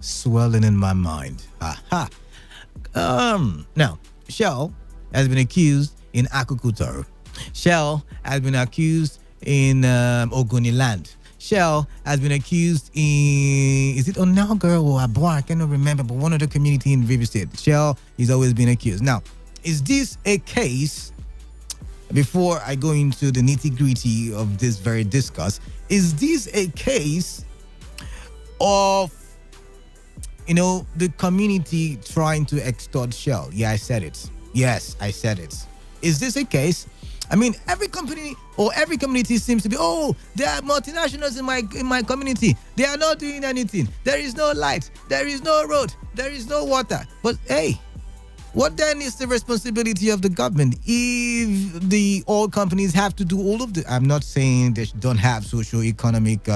swirling in my mind. Aha. Now, Shell has been accused in Akukutor. Shell has been accused in Ogoniland. Shell has been accused in, is it Onaga or Aboa? I cannot remember, but one of the community in River State. Shell is always been accused. Now, is this a case, before I go into the nitty gritty of this very discuss, is this a case of, the community trying to extort Shell? Yeah, I said it. Yes, I said it. Is this a case? I mean, every company or every community seems to be, there are multinationals in my community. They are not doing anything. There is no light. There is no road. There is no water. But hey, what then is the responsibility of the government if the oil companies have to do all of the... I'm not saying they don't have socio-economic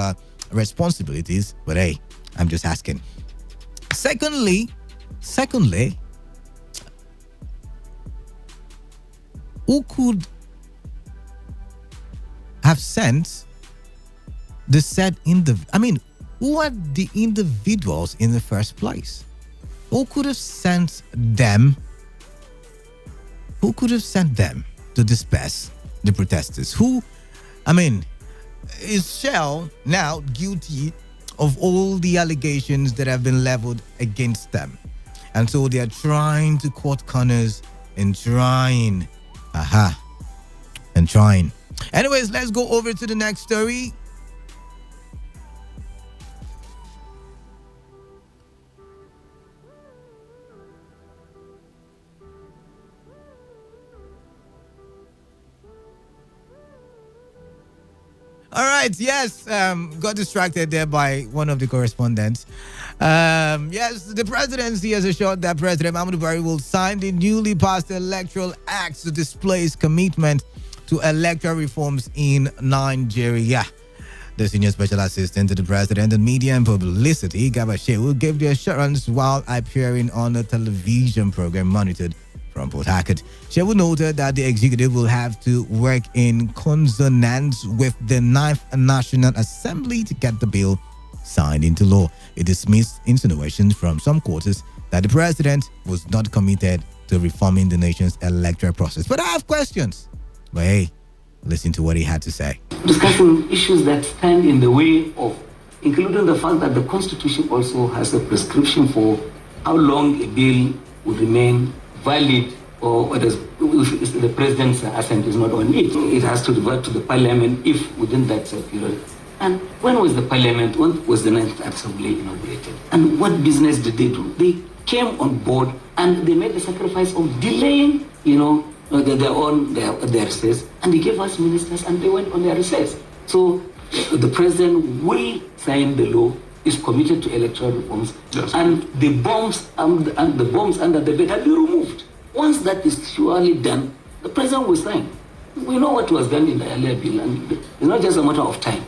responsibilities, but hey, I'm just asking. Secondly, who could have sent the said who are the individuals in the first place? Who could have sent them? Who could have sent them to disperse the protesters? Is Shell now guilty of all the allegations that have been leveled against them? And so they are trying to cut corners and trying. Anyways, let's go over to the next story. All right, yes, got distracted there by one of the correspondents. Yes, the presidency has assured that President Muhammadu Buhari will sign the newly passed electoral acts to display his commitment to electoral reforms in Nigeria. The senior special assistant to the president on media and publicity, Garba Shehu, gave the assurance while appearing on a television program monitored from Port Harcourt. Shehu noted that the executive will have to work in consonance with the 9th National Assembly to get the bill signed into law. It dismissed insinuations from some quarters that the president was not committed to reforming the nation's electoral process. But I have questions. But hey, listen to what he had to say. Discussing issues that stand in the way of, including the fact that the Constitution also has a prescription for how long a bill would remain valid, or if the president's assent is not on it. It has to revert to the parliament if within that period. And when was the parliament, when was the 9th Assembly inaugurated? And what business did they do? They came on board and they made the sacrifice of delaying, their recess, and they gave us ministers and they went on their recess. So the president will sign the law, is committed to electoral reforms, yes, and the bombs and the bombs under the bed have been removed. Once that is surely done, the president will sign. We know what was done in the earlier bill, and it's not just a matter of time.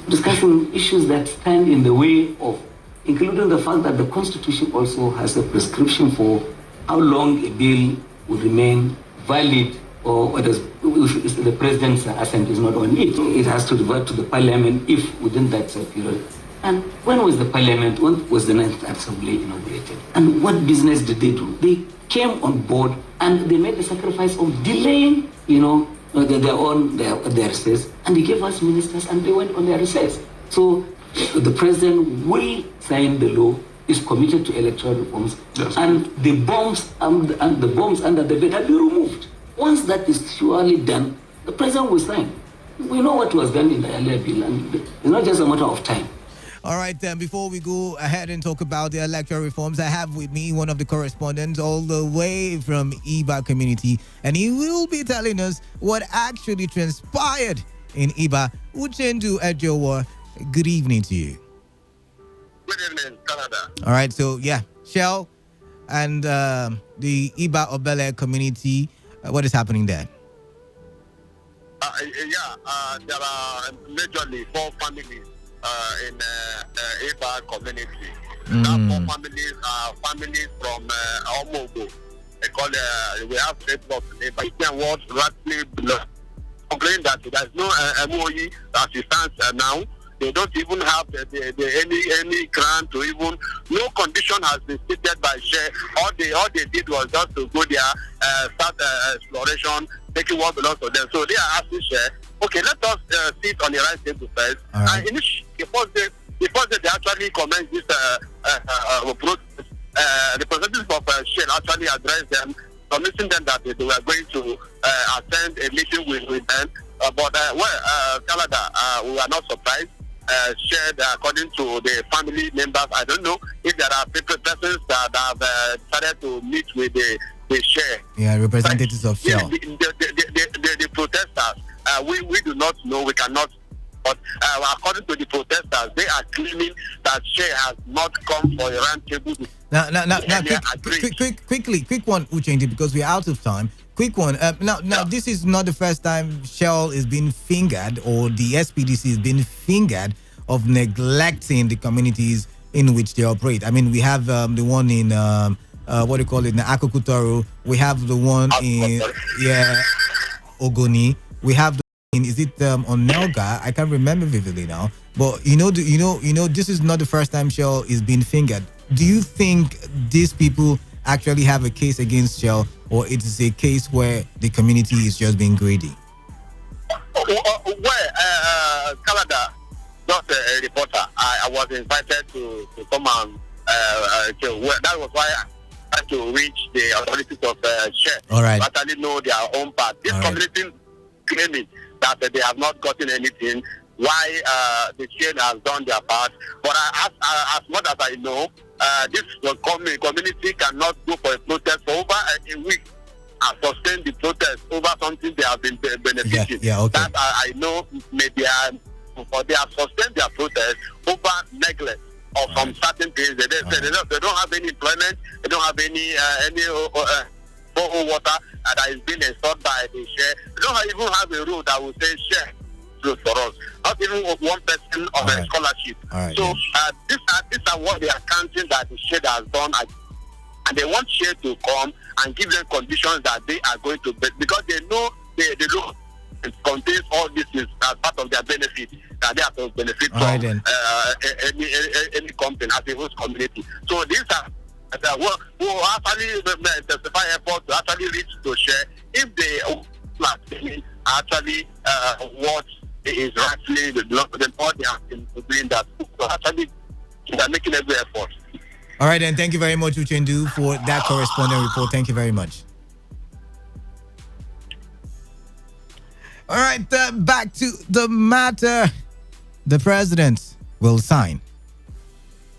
Discussing issues that stand in the way of, including the fact that the Constitution also has a prescription for how long a bill would remain valid, or if the president's assent is not on it. It has to revert to the parliament if within that period. And when was the parliament, when was the 9th Assembly inaugurated? And what business did they do? They came on board and they made the sacrifice of delaying, their recess, and they gave us ministers and they went on their recess. So the president will sign the law, is committed to electoral reforms, yes, and the bombs and the bombs under the bed have been removed. Once that is surely done, the president will sign. We know what was done in the earlier bill, and it's not just a matter of time. All right, then, before we go ahead and talk about the electoral reforms, I have with me one of the correspondents all the way from Iba community, and he will be telling us what actually transpired in Iba. Uchendu Ejowa, good evening to you. Good evening, Canada. All right, so yeah, Shell and the Iba Obele community, what is happening there? There are majorly 4 families in Iba community. Now 4 families are families from Omogo. They call we have 8 blocks in Iba. What roughly belongs complain that there's no MOE as it stands now. They don't even have any grant to even. No condition has been stated by Share. All they did was just to go there, start exploration, taking what belongs to them. So they are asking Share, okay, let us sit on the right table first. Right. And initially, before they actually commence this protest, representatives of Share actually addressed them, promising them that they were going to attend a meeting with them. But Canada, we are not surprised. Shared according to the family members. I don't know if there are persons that have decided to meet with the Share. Yeah, representatives of Shell. The protesters, we do not know. We cannot. But according to the protesters, they are claiming that Share has not come for a round table. Now, quick one, Uchenji, because we're out of time. Quick one. Now, this is not the first time Shell is being fingered, or the SPDC is being fingered of neglecting the communities in which they operate. I mean, we have the one in what do you call it, in Akokutoro. We have the one in Ogoni. We have the in, is it on Nelga? I can't remember vividly now. But this is not the first time Shell is being fingered. Do you think these people actually have a case against Shell, or it is a case where the community is just being greedy? Canada, not a reporter. I was invited to come and that was why I had to reach the authorities of Shell. All right. To actually know their own part. This community claiming that they have not gotten anything. Why the Shell has done their part, but as much as I know, this community cannot go for a protest for over a week and sustain the protest over something they have been benefiting. Okay. That I know maybe they have sustained their protest over neglect of some certain things. They don't have any employment. They don't have any borehole water that is being installed by the Share. They don't even have a rule that will say Share for us. Not even one person of a scholarship. So these are what they are counting that the Share has done, and they want Share to come and give them conditions that they are going to, because they know they don't contains all this is as part of their benefit, that they have to benefit from any company as a host community. So these are who actually testify effort to actually reach to Share if they actually what is rightfully the what they have been doing, that so actually they are making every effort. All right, then. Thank you very much, Uchendu, for that correspondent report. Thank you very much. All right, back to the matter. The president will sign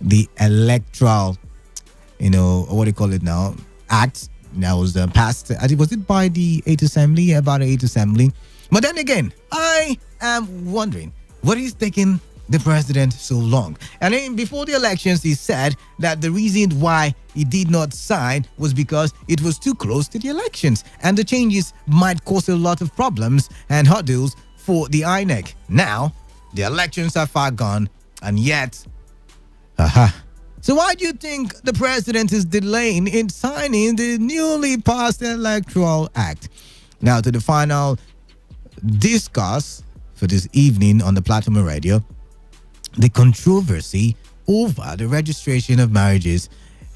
the electoral, what do you call it now, act that was passed. Was it by the 8th Assembly? About the 8th Assembly. But then again, I am wondering what is taking the president so long. And then before the elections, he said that the reason why he did not sign was because it was too close to the elections, and the changes might cause a lot of problems and hurdles for the INEC. Now, the elections are far gone, and yet, So why do you think the president is delaying in signing the newly passed Electoral Act? Now, to the final discuss for this evening on the platform of radio, the controversy over the registration of marriages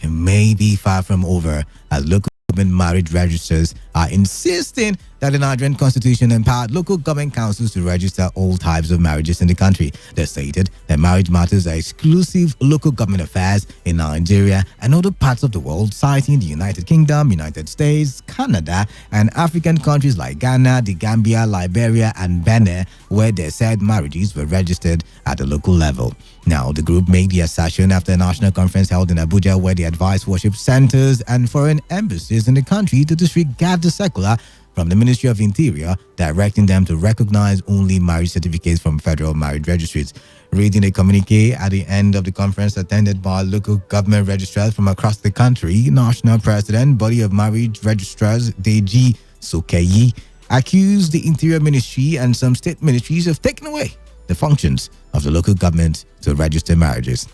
may be far from over, as local government marriage registers are insisting that the Nigerian Constitution empowered local government councils to register all types of marriages in the country. They stated that marriage matters are exclusive local government affairs in Nigeria and other parts of the world, citing the United Kingdom, United States, Canada, and African countries like Ghana, the Gambia, Liberia, and Benin, where they said marriages were registered at the local level. Now, the group made the assertion after a national conference held in Abuja, where they advised worship centers and foreign embassies in the country to disregard the circular from the Ministry of Interior, directing them to recognize only marriage certificates from federal marriage registries. Reading a communique at the end of the conference attended by local government registrars from across the country, National President, Body of Marriage Registrars, Deji Sokeyi, accused the Interior Ministry and some state ministries of taking away the functions of the local government to register marriages.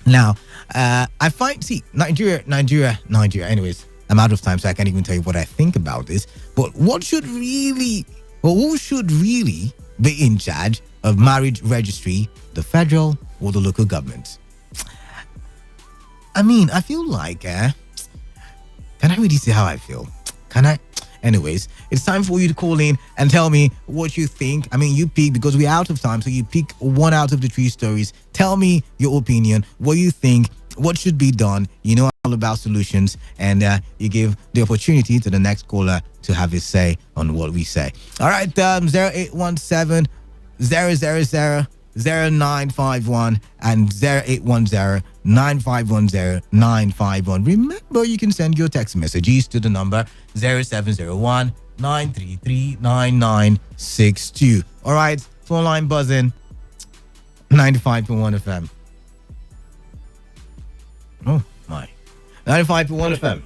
Now, I find, Nigeria, anyways, I'm out of time, so I can't even tell you what I think about this. But what should really Well, who should really be in charge of marriage registry, the federal or the local government? I mean, I feel like, can I really say how I feel? Can I? Anyways, it's time for you to call in and tell me what you think. I mean, you pick, because we're out of time, so you pick one out of the three stories. Tell me your opinion, what you think, what should be done. You know all about solutions, and you give the opportunity to the next caller to have his say on what we say. All right, 0817 000 0951 and 0810 9510 951. Remember, you can send your text messages to the number 0701 933 9962. All right, phone line buzzing. 95.1 FM. Oh my. 95.1 FM.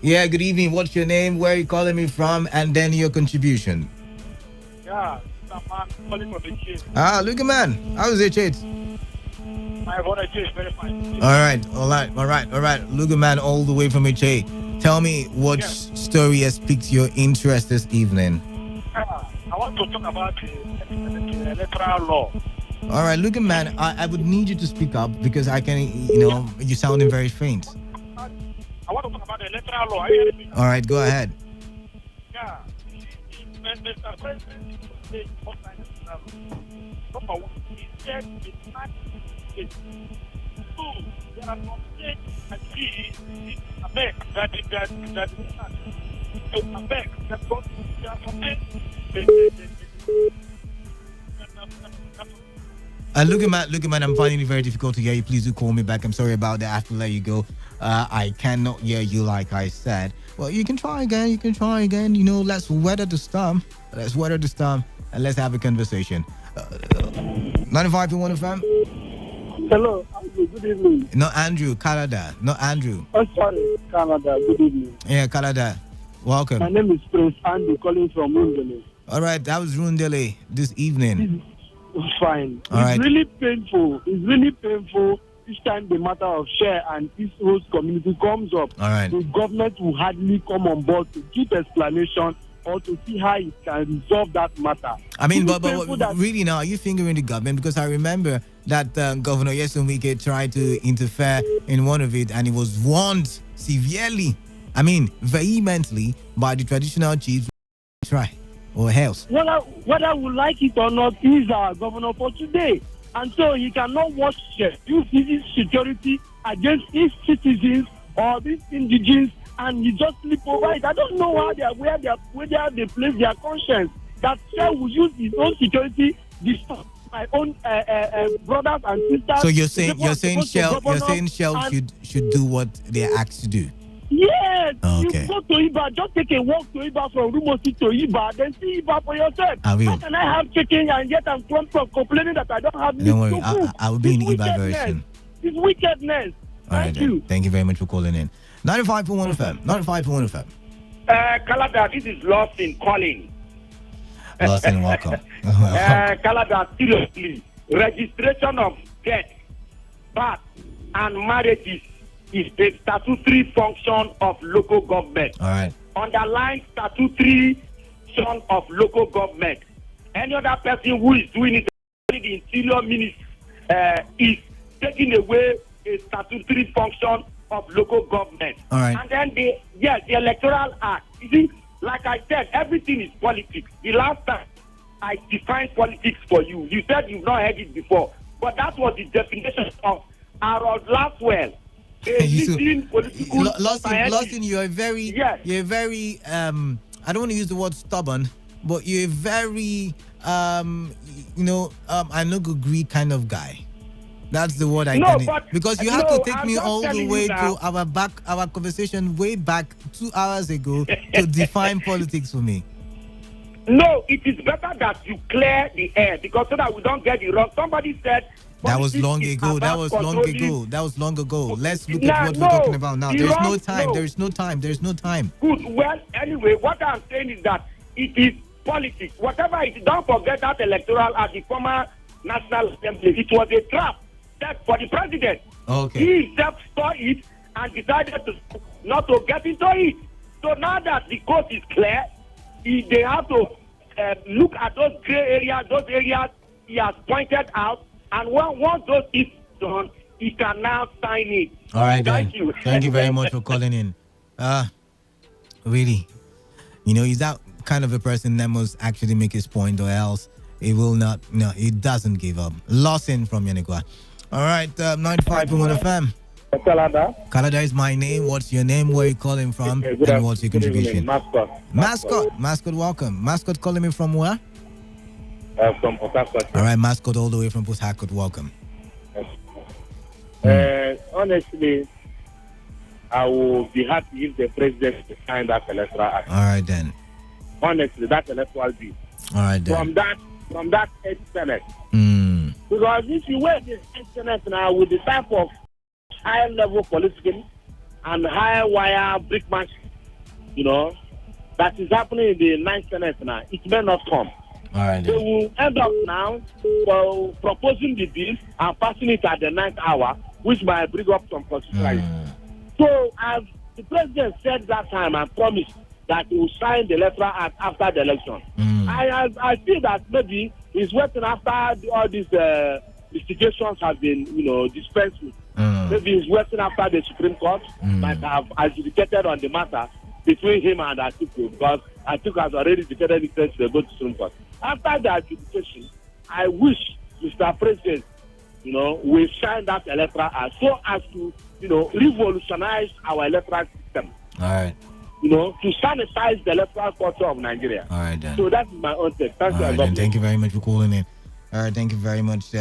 Yeah, good evening. What's your name? Where are you calling me from? And then your contribution. Yeah, man calling from the chase. Look, man. How is it, Chase? My brother is very fine. All right. Luga man, all the way from HA. Tell me what story has piqued your interest this evening. I want to talk about the electoral law. All right, Luga man, I would need you to speak up because I can, you're sounding very faint. I want to talk about the electoral law. All right, go ahead. Yeah. Mr. President, number one, he said the fact is two. There are some states and three that there are some Look, man, I'm finding it very difficult to hear you. Please do call me back. I'm sorry about that. I have to let you go. I cannot hear you like I said. Well, you can try again. Let's weather the storm. And let's have a conversation. 95.1 FM. Hello, Andrew. Good evening. No, Andrew, Canada. No, Andrew. Oh, sorry, Canada. Good evening. Yeah, Canada. Welcome. My name is Prince Andrew, calling from Rundele. All right, that was Rundele this evening. Fine. All right. It's really painful each time the matter of share and East Coast community comes up. All right. The government will hardly come on board to give explanation or to see how it can resolve that matter. I mean, but really now, are you fingering the government? Because I remember that Governor Yeson Wike tried to interfere in one of it, and he was warned severely, vehemently, by the traditional chiefs. Try or else. Whether we like it or not, he is our governor for today. And so he cannot use his security against his citizens or these indigenous, and he just sleep over it. I don't know where they place their conscience. That Shell will use his own security, destroy my own brothers and sisters. So you're saying Shell should do what they're asked to do. Yes. Okay. You go to Iba, just take a walk to Iba from Rumosi to Iba, then see Iba for yourself. I will. How can I have chicken and yet I'm complaining that I don't have meat? Don't worry, I will be in Iba very soon. It's wickedness. Thank you. Thank you very much for calling in. 95.1 FM. 95.1 FM. Canada, this is Lost in calling. Lost in welcome. Canada, seriously, registration of death, birth, and marriages is a statutory function of local government. All right. Underlying statutory function of local government. Any other person who is doing it, the Interior Ministry, is taking away a statutory function of local government. All right. And then the Electoral Act. You see, like I said, everything is politics. The last time I defined politics for you, you said you've not heard it before, but that was the definition of Harold Laswell. Lawson, you're very, I don't want to use the word stubborn, but you're a very, I'm not agree kind of guy. That's the word I can. Because you have to take me all the way to our conversation way back 2 hours ago to define politics for me. No, it is better that you clear the air because so that we don't get it wrong. Somebody said that was long ago. That was long ago. Let's look at what we're talking about now. There's no time. There's no time. Good. Well, anyway, what I'm saying is that it is politics. Whatever it is, don't forget that electoral at the former National Assembly. It was a trap set for the president. Okay. He himself saw it and decided not to get into it. So now that the coast is clear, they have to look at those those areas he has pointed out, and once those is done, he can now sign it. All right, Thank then. you. Thank you very much for calling in. Really, he's that kind of a person that must actually make his point, or else he will not. No, he doesn't give up. Lawson from Yanigua. All right, 95.1 FM. Kalada is my name. What's your name? Where are you calling from? And what's your contribution? Mascot, welcome. Mascot calling me from where? From Port Harcourt. All right, Mascot all the way from Port Harcourt. Welcome. Honestly, I will be happy if the president signed that electoral act. All right, then. Honestly, that electoral bill. All right, then. From that 8th Senate. Because if you wear this 8th Senate now with the type of high level political and high wire brickmanship, that is happening in the 9th Senate now, it may not come. All right, they will end up now proposing the bill and passing it at the 9th hour, which might bring up some controversy. So, as the president said that time and promised that he will sign the electoral act after the election, I feel that maybe he's waiting after all these investigations have been, dispensed with. Maybe he's waiting after the Supreme Court might have adjudicated on the matter between him and Atiku, because Atiku has already declared it to go to Supreme Court. After the adjudication, I wish Mr. President, will sign that electoral act so as to, revolutionize our electoral system. All right. To sanitize the electoral culture of Nigeria. All right, then. So that is my own take. Thank you. All right, then. Thank you very much for calling in. All right, thank you very much.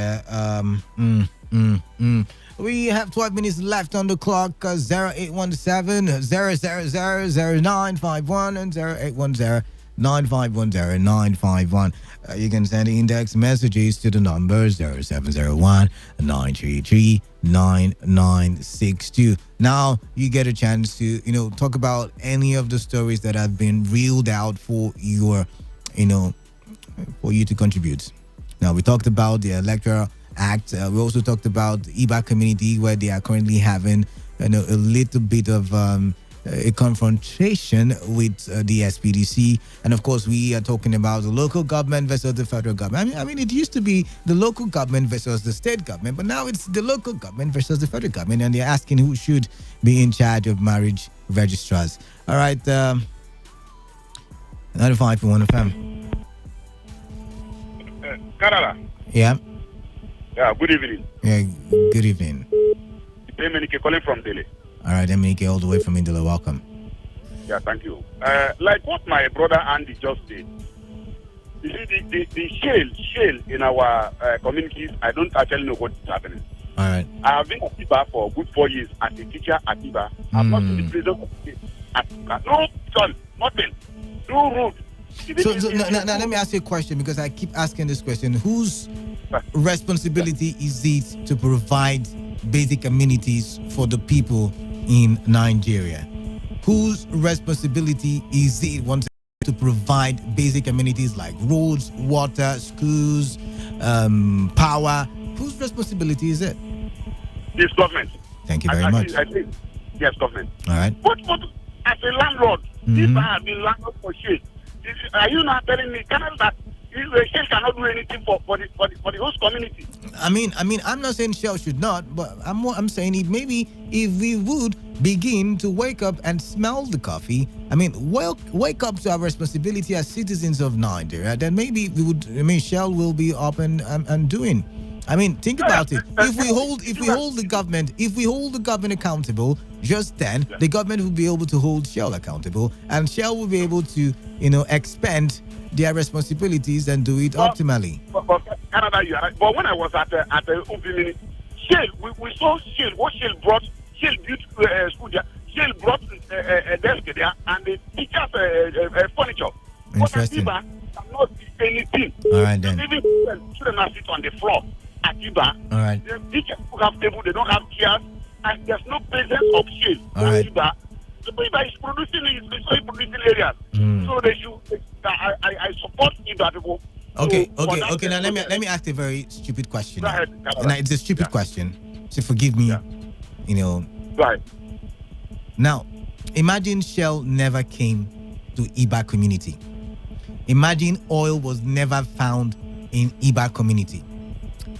We have 12 minutes left on the clock. 0817 000 0951 and 0810 951 951. You can send index messages to the number 0701 933 9962. Now you get a chance to talk about any of the stories that have been reeled out for your for you to contribute. Now we talked about the Electoral Act. We also talked about the Iba community, where they are currently having a little bit of a confrontation with the SPDC. And of course, we are talking about the local government versus the federal government. I mean, it used to be the local government versus the state government, but now it's the local government versus the federal government, and they're asking who should be in charge of marriage registrars. All right, 95.1 FM. Canada. Yeah. Yeah, good evening. Yeah, good evening. Emenike calling from Delhi. All right, Emenike, all the way from Indela. Welcome. Yeah, thank you. Like what my brother Andy just said, you see, the shale in our communities, I don't actually know what is happening. All right. I have been at Iba for a good 4 years as a teacher at Iba. I've not seen the president of the state at Iba. No, son, nothing. No road. So now let me ask you a question, because I keep asking this question. Whose responsibility is it to provide basic amenities for the people in Nigeria? Whose responsibility is it to provide basic amenities like roads, water, schools, power? Whose responsibility is it? It's government. Thank you very much. I think, yes, government. All right. But as a landlord, if I have been landlord for shit, are you not telling me, Canada, that the Shell cannot do anything for the host community? I mean, I'm not saying Shell should not, but I'm saying if we would begin to wake up and smell the coffee, wake up to our responsibility as citizens of Nigeria, then maybe Shell will be up and doing. Think about it. If we hold the government accountable, just then the government will be able to hold Shell accountable, and Shell will be able to, expand their responsibilities and do it optimally. But Canada, you are right. But when I was at the Umpimini, Shell, we saw Shell. What Shell brought, Shell built school there. Shell brought a desk there, and the teachers furniture. Interesting. But Atiba cannot do anything. All right then. Even children not sit on the floor. Atiba. All right. The teachers don't have table, they don't have chairs, and there's no presence of Shell. All right. Atiba. So Iba is producing areas. So they should. I support Iba people. Okay. Now let me ask a very stupid question. Go ahead, and it's a stupid question, so forgive me. Yeah. Right. Now, Imagine Shell never came to Iba community. Imagine oil was never found in Iba community.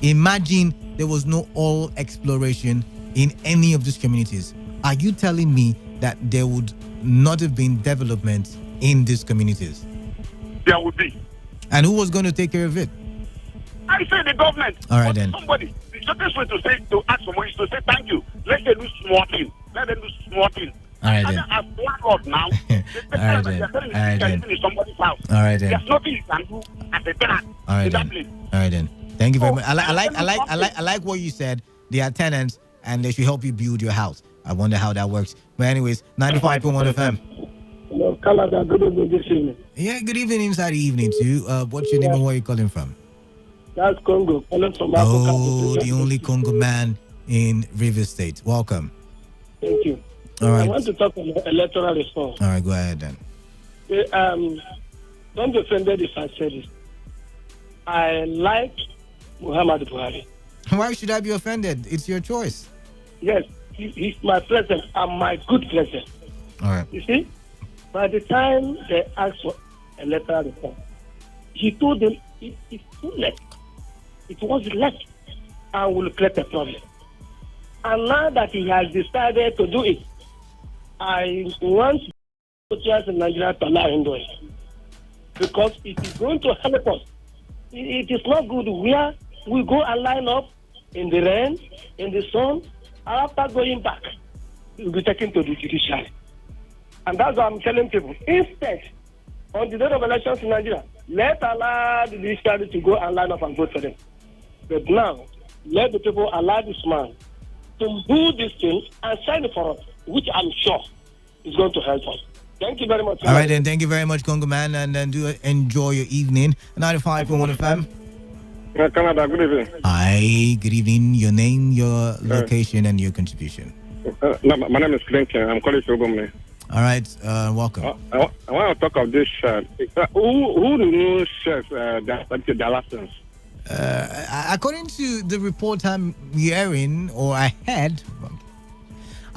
Imagine there was no oil exploration in any of these communities. Are you telling me that there would not have been development in these communities? There would be. And who was going to take care of it? I say the government. All right then. Somebody. The shortest way to ask someone is to say thank you. Let them do small thing. Let them do small thing. All right then. As landlord now, All right then. All right then. in somebody's house. All right then. There's nothing you can do as a tenant in that place. All right then. Thank you very much. I like what you said. They are tenants and they should help you build your house. I wonder how that works. But anyways, 95.1 FM. Hello, Canada. Good evening this evening. Yeah, good evening inside the evening too. What's your name and where are you calling from? That's Congo. Calling from Oh, the only Congo man in River State. Welcome. Thank you. All right. I want to talk about electoral reform. All right, go ahead then. Don't be offended if I say this. I like Muhammad Buhari. Why should I be offended? It's your choice. Yes, he's my president and my good president. All right. You see, by the time they asked for electoral reform, he told them it's too late. It was late and will create a problem. And now that he has decided to do it, I want voters in Nigeria to allow him to do it. Because it is going to help us. It is not good where we go and line up in the rain, in the sun, and after going back, we'll be taken to the judiciary. And that's what I'm telling people. Instead, on the day of elections in Nigeria, let's allow the judiciary to go and line up and vote for them. But now, let the people allow this man to do this thing and sign it for us, which I'm sure is going to help us. Thank you very much. All right, then. Thank you very much, Congo man, and then do enjoy your evening. 95.1 FM. Canada, good evening. Hi, good evening. Your name, your location, and your contribution. My name is Clinton. I'm calling from Gomez. All right, welcome. I want to talk of this shirt. Who do you chef their license? According to the report I'm hearing, or I had,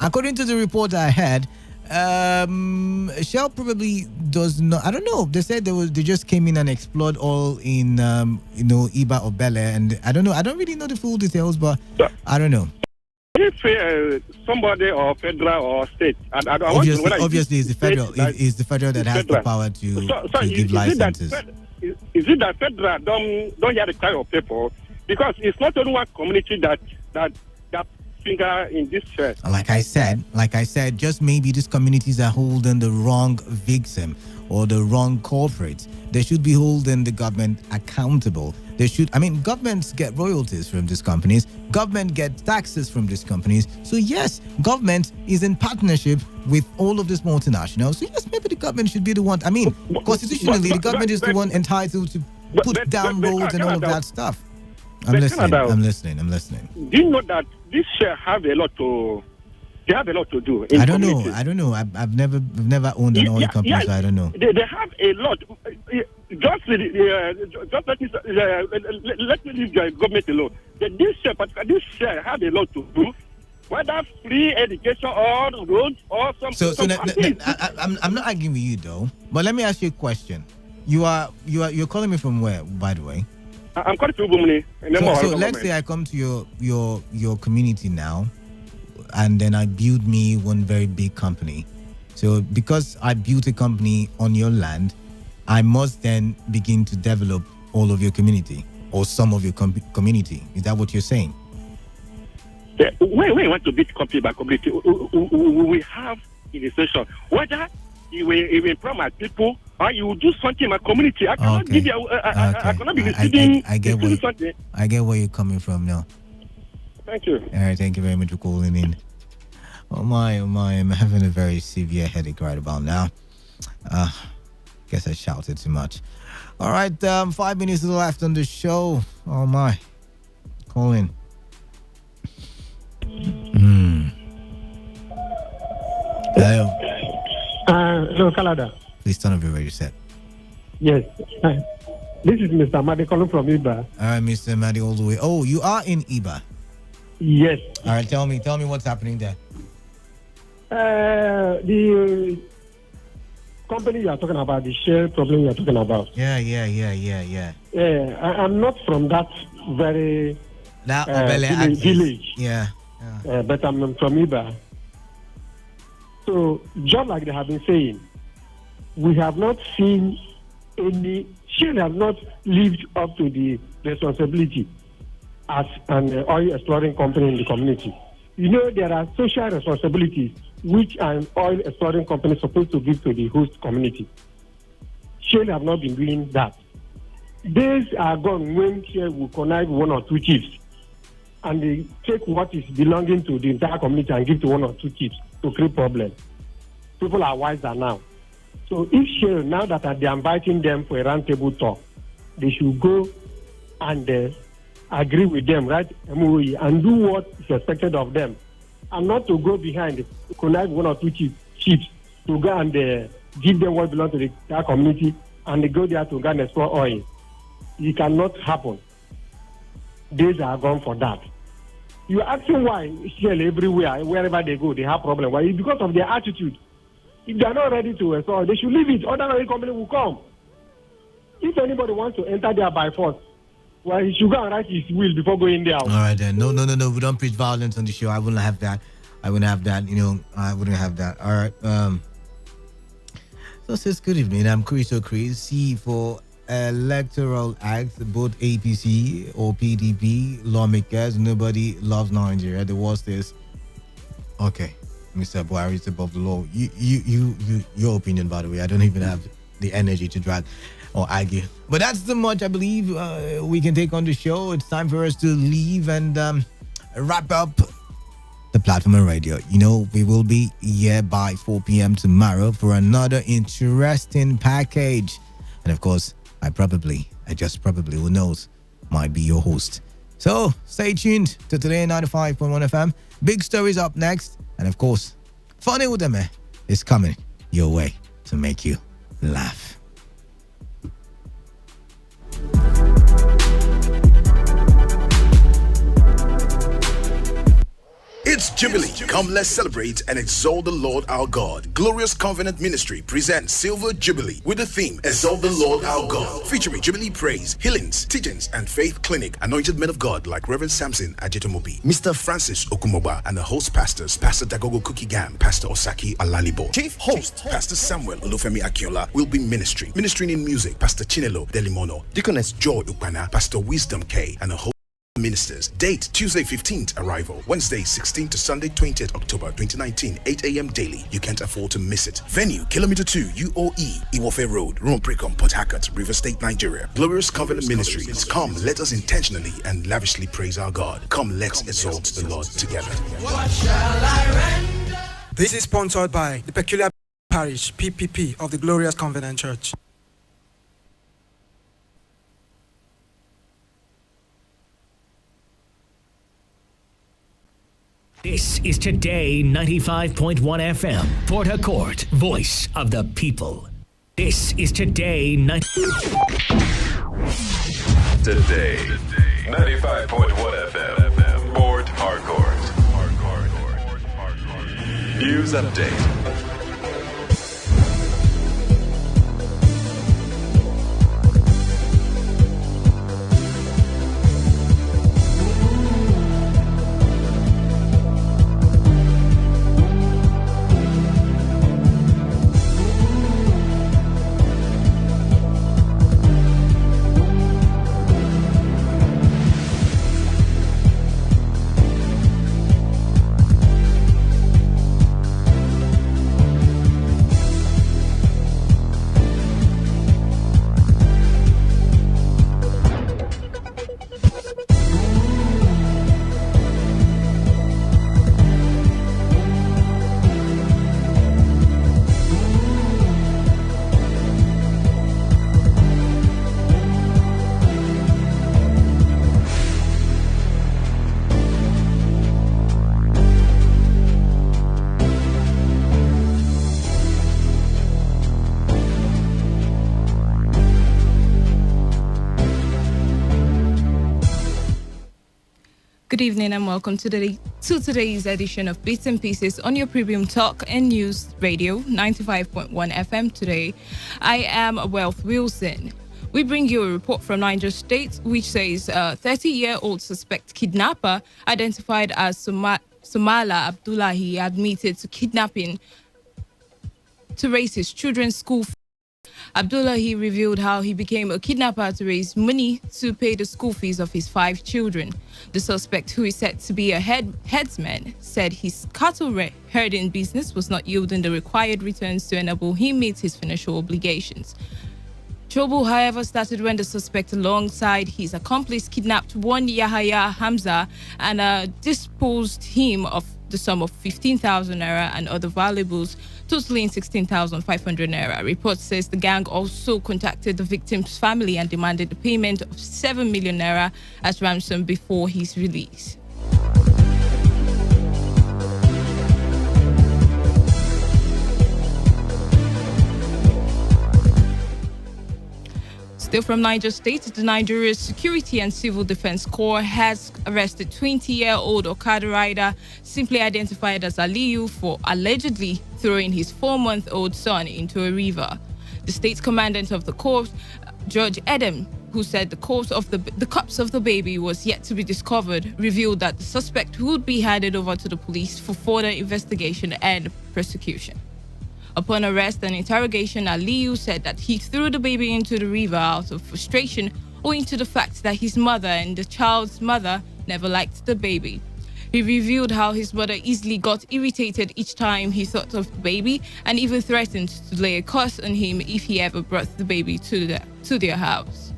according to the report I had, Shell probably does not. I don't know. They said they just came in and explored all in Iba or Bele, and I don't know. I don't really know the full details, but I don't know. If somebody or federal or state, obviously, it's the federal. It's the federal that has the power to give licenses. Is it that federal don't hear the cry of people? Because it's not only one community that finger in this shirt. Like I said, just maybe these communities are holding the wrong victim or the wrong culprit. They should be holding the government accountable. Governments get royalties from these companies. Government gets taxes from these companies. So yes, government is in partnership with all of these multinationals. So yes, maybe the government should be the one. Constitutionally, the government is the one entitled to put down roads and all of that stuff. I'm listening. Do you know that this share have a lot to? They have a lot to do. I don't know. I've never owned an oil company, so I don't know. They have a lot. Just let me leave the government alone. This share have a lot to do. Whether free education or roads or something. I'm not arguing with you though. But let me ask you a question. You're calling me from where, by the way? I'm calling from Bumuni. So let's say I come to your community now, and then I build me one very big company. So because I built a company on your land, I must then begin to develop all of your community or some of your community. Is that what you're saying? Yeah, when we want to build company by community, we have initiation. Whether you will promise people or you will do something in my community, I cannot give you. I cannot be receiving. I get where you're coming from now. Thank you. All right, thank you very much for calling in. Oh my, I'm having a very severe headache right about now. Guess I shouted too much. All right, 5 minutes left on the show. Oh my, call in. Hello. Hello, Canada. Please turn off your radio set. Yes. This is Mr. Madi calling from Iba. All right, Mr. Madi, all the way. Oh, you are in Iba. Yes. All right, tell me what's happening there. The company you are talking about, the share problem you are talking about. Yeah. I'm not from that very village. Yeah. But I'm from Iba. So, just like they have been saying, we have not seen any, Shell have not lived up to the responsibility as an oil exploring company in the community. You know, there are social responsibilities which an oil exploring company is supposed to give to the host community. Shell have not been doing that. Days are gone when Shell will connive one or two chiefs and they take what is belonging to the entire community and give to one or two chiefs to create problems. People are wiser now. So if Shell, now that they are inviting them for a roundtable talk, they should go and agree with them, right, MOE, and do what is expected of them, and not to go behind, connect one or two chiefs to go and give them what belongs to the entire community, and they go there to go and explore oil. It cannot happen. Days are gone for that. You're asking why Shell everywhere, wherever they go, they have problems. Why? It's because of their attitude. If they are not ready to explore, they should leave it. Other oil company will come. If anybody wants to enter there by force, well, he should go and write his will before going there. All right, then. No. We don't preach violence on the show. I wouldn't have that. I wouldn't have that. All right. So it says, good evening. I'm Chris C for electoral acts, both APC or PDP lawmakers. Nobody loves Nigeria. The worst is, okay, Mr. Buhari is above the law. Your opinion, by the way. I don't even have the energy to drag or argue. But that's the much I believe we can take on the show. It's time for us to leave and wrap up the platform and radio. You know, we will be here by 4 p.m. tomorrow for another interesting package. And of course, I just probably, who knows, might be your host. So stay tuned to Today 95.1 FM. Big stories up next. And of course, Funny with them is coming your way to make you laugh. It's Jubilee. Come, let's celebrate and exalt the Lord our God. Glorious Covenant Ministry presents Silver Jubilee with the theme Exalt the Lord our God, featuring Jubilee praise, healings, teachings, and faith clinic. Anointed men of God like Reverend Samson Ajitomobi, Mr. Francis Okumoba, and the host pastors, Pastor Dagogo Kukigam, Pastor Osaki Alalibo. Chief host, Pastor Samuel Olufemi Akiola, will be ministering in music, Pastor Chinelo Delimono, Deaconess Joy Ukwana, Pastor Wisdom K, and a host ministers. Date Tuesday 15th, arrival Wednesday 16th to Sunday 20th October 2019, 8 a.m. daily. You can't afford to miss it. Venue Kilometer 2 UOE Iwofe Road, Rumprecom, Port Harcourt, River State, Nigeria. Glorious Covenant Ministries. Come, let us intentionally and lavishly praise our God. Come, let's exalt the Lord together. What shall I render? This is sponsored by the Peculiar Parish PPP of the Glorious Covenant Church. This is Today 95.1 FM, Port Harcourt, voice of the people. This is Today Today 95.1 FM, Port Harcourt. News update. Good evening and welcome to today's edition of Bits and Pieces on your premium talk and news radio 95.1 FM. Today, I am Wealth Wilson. We bring you a report from Niger State which says a 30-year-old suspect kidnapper identified as Somala Abdullahi admitted to kidnapping to raise his children's school fees. Abdullahi revealed how he became a kidnapper to raise money to pay the school fees of his 5 children. The suspect, who is said to be a headsman, said his cattle herding business was not yielding the required returns to enable him meet his financial obligations. Trouble, however, started when the suspect, alongside his accomplice, kidnapped one Yahaya Hamza and disposed him of the sum of 15,000 naira and other valuables, totaling 16,500 naira. Report says the gang also contacted the victim's family and demanded the payment of 7 million naira as ransom before his release. Still from Niger State, the Nigeria Security and Civil Defense Corps has arrested 20-year-old Okada rider, simply identified as Aliyu, for allegedly throwing his 4-month-old son into a river. The state commandant of the corps, Judge Edem, who said the corpse of the baby was yet to be discovered, revealed that the suspect would be handed over to the police for further investigation and prosecution. Upon arrest and interrogation, Aliyu said that he threw the baby into the river out of frustration owing to the fact that his mother and the child's mother never liked the baby. He revealed how his mother easily got irritated each time he thought of the baby and even threatened to lay a curse on him if he ever brought the baby to their house.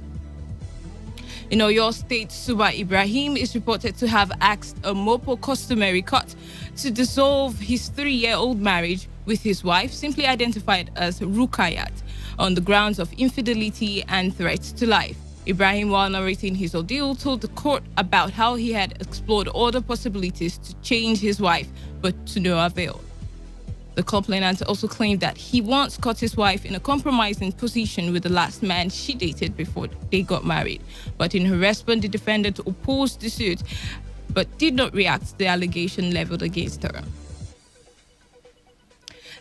In Oyo State, Suba Ibrahim is reported to have asked a Mopo customary court to dissolve his 3-year-old marriage with his wife, simply identified as Rukayat, on the grounds of infidelity and threats to life. Ibrahim, while narrating his ordeal, told the court about how he had explored all the possibilities to change his wife, but to no avail. The complainant also claimed that he once caught his wife in a compromising position with the last man she dated before they got married. But in her response, the defendant opposed the suit, but did not react to the allegation leveled against her.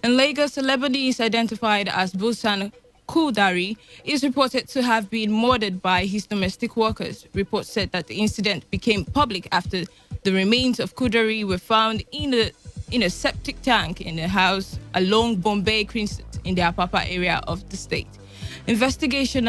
In Lagos, a Lebanese identified as Busan Kudari is reported to have been murdered by his domestic workers. Reports said that the incident became public after the remains of Kudari were found in a septic tank in a house along Bombay Crescent in the Apapa area of the state. Investigation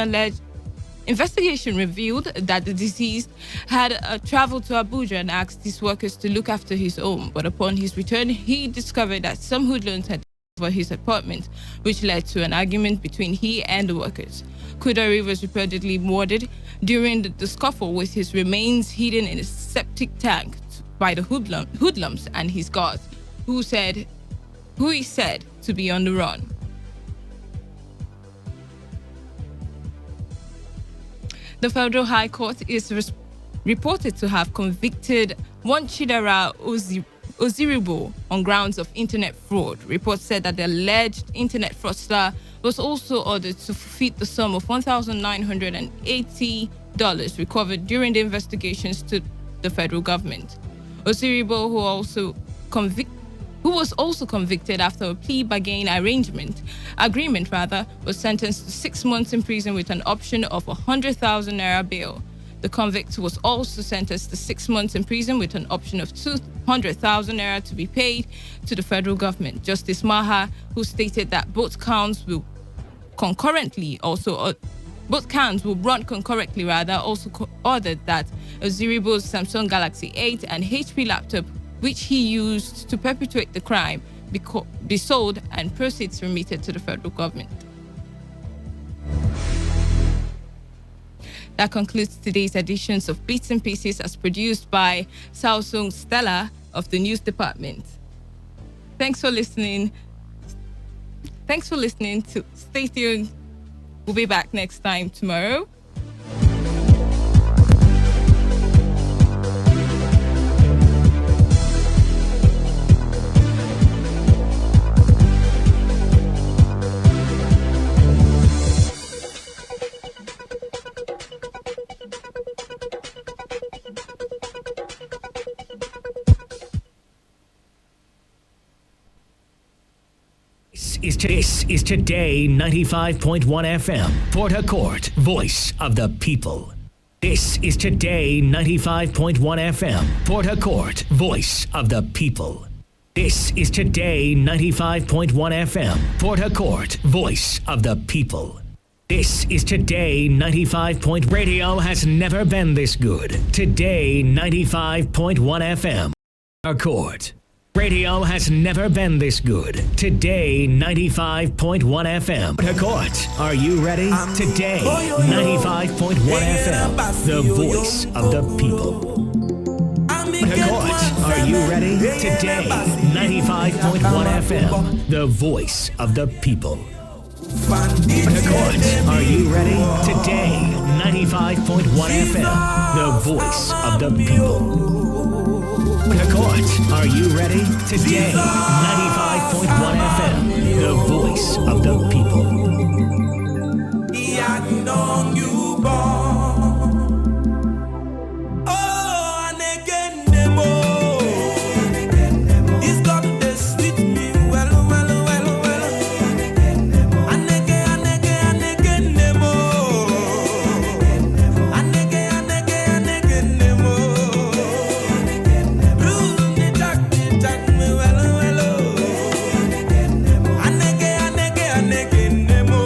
revealed that the deceased had traveled to Abuja and asked his workers to look after his home, but upon his return, he discovered that some hoodlums had over his apartment, which led to an argument between he and the workers. Kudari was reportedly murdered during the scuffle, with his remains hidden in a septic tank by the hoodlums and his guards, who is said to be on the run. The Federal High Court is reported to have convicted one Chidera Oziribo on grounds of internet fraud. Reports said that the alleged internet fraudster was also ordered to forfeit the sum of $1,980 recovered during the investigations to the federal government. Oziribo, who was also convicted after a plea bargain agreement, was sentenced to 6 months in prison with an option of 100,000 naira bail. The convict was also sentenced to 6 months in prison with an option of 200,000 naira to be paid to the federal government. Justice Maha, who stated that both counts will run concurrently, also ordered that Oziribo's Samsung Galaxy 8 and HP laptop, which he used to perpetrate the crime, be sold and proceeds remitted to the federal government. That concludes today's editions of Bits and Pieces, as produced by Samsung Stella of the News Department. Thanks for listening. Stay tuned. We'll be back next time tomorrow. is Today 95.1 FM, Port Harcourt, voice of the people. This is Today 95.1 FM, Port Harcourt, voice of the people. This is Today 95.1 FM, Port Harcourt, voice of the people. This is Today 95. Radio has never been this good. Today 95.1 FM, Harcourt. Radio has never been this good. Today 95.1 FM, Harcourt. Are you ready? Today 95.1 FM, the voice of the people. Harcourt, are you ready? Today 95.1 FM, the voice of the people. Harcourt, are you ready? Today 95.1 FM, the voice of the people. Harcourt, are you ready? Today 95.1 FM, the voice of the people. Nemo.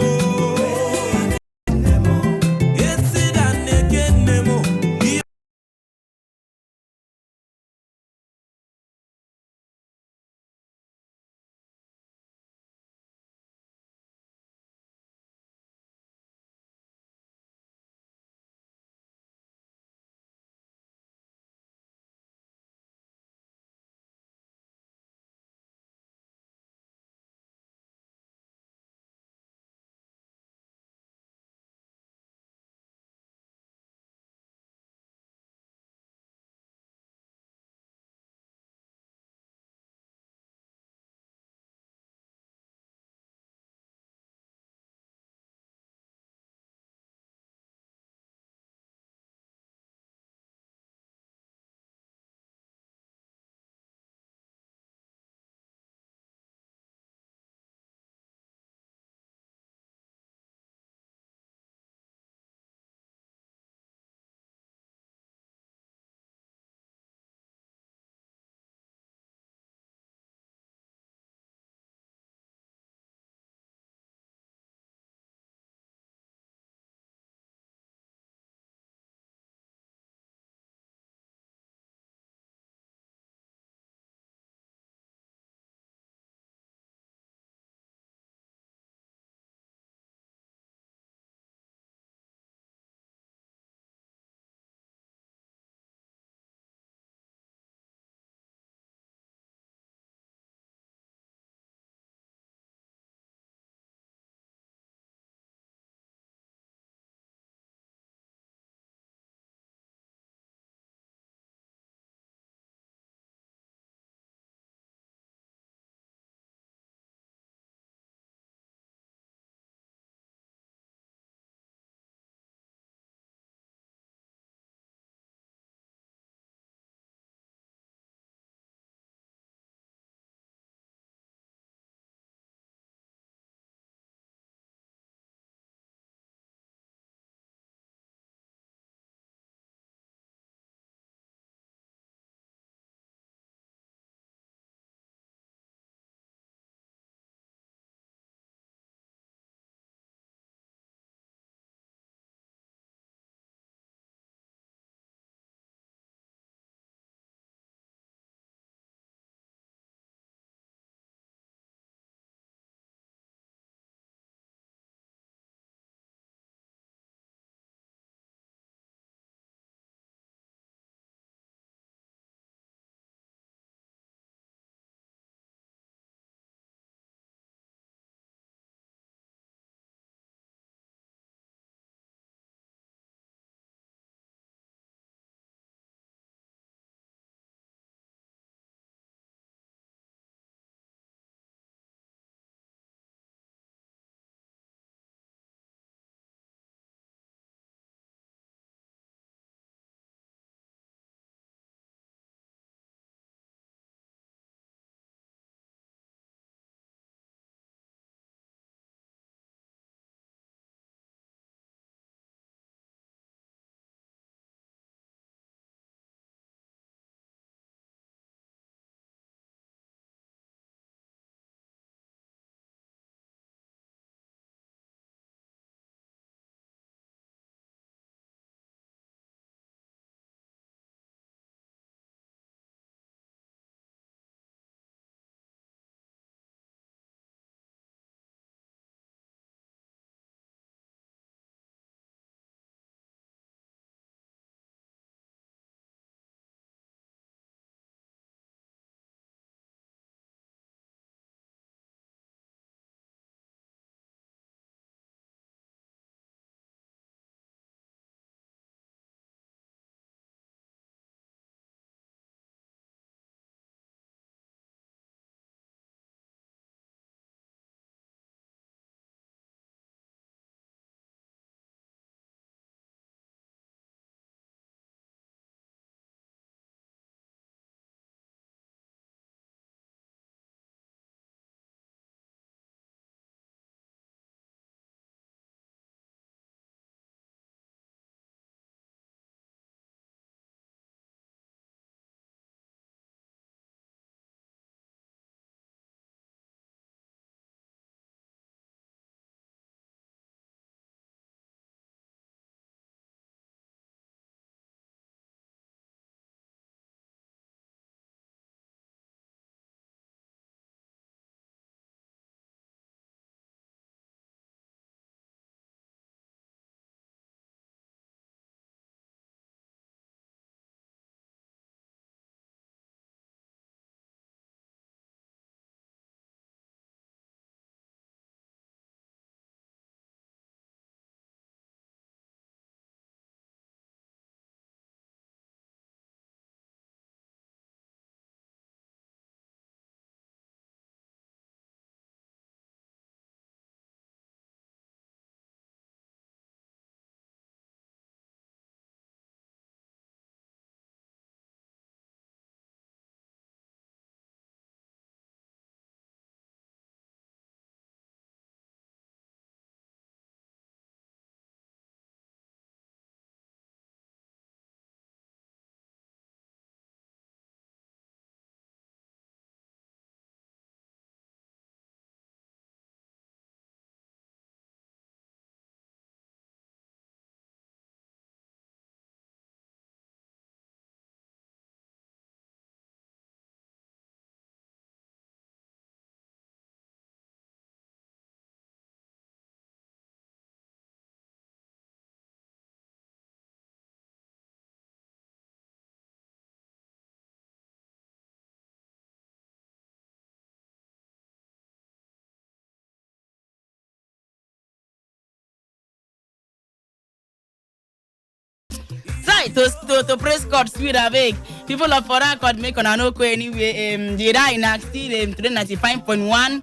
to praise God, sweet awake. People of Port Harcourt make on an okay anyway. The Rhine still Today 95.1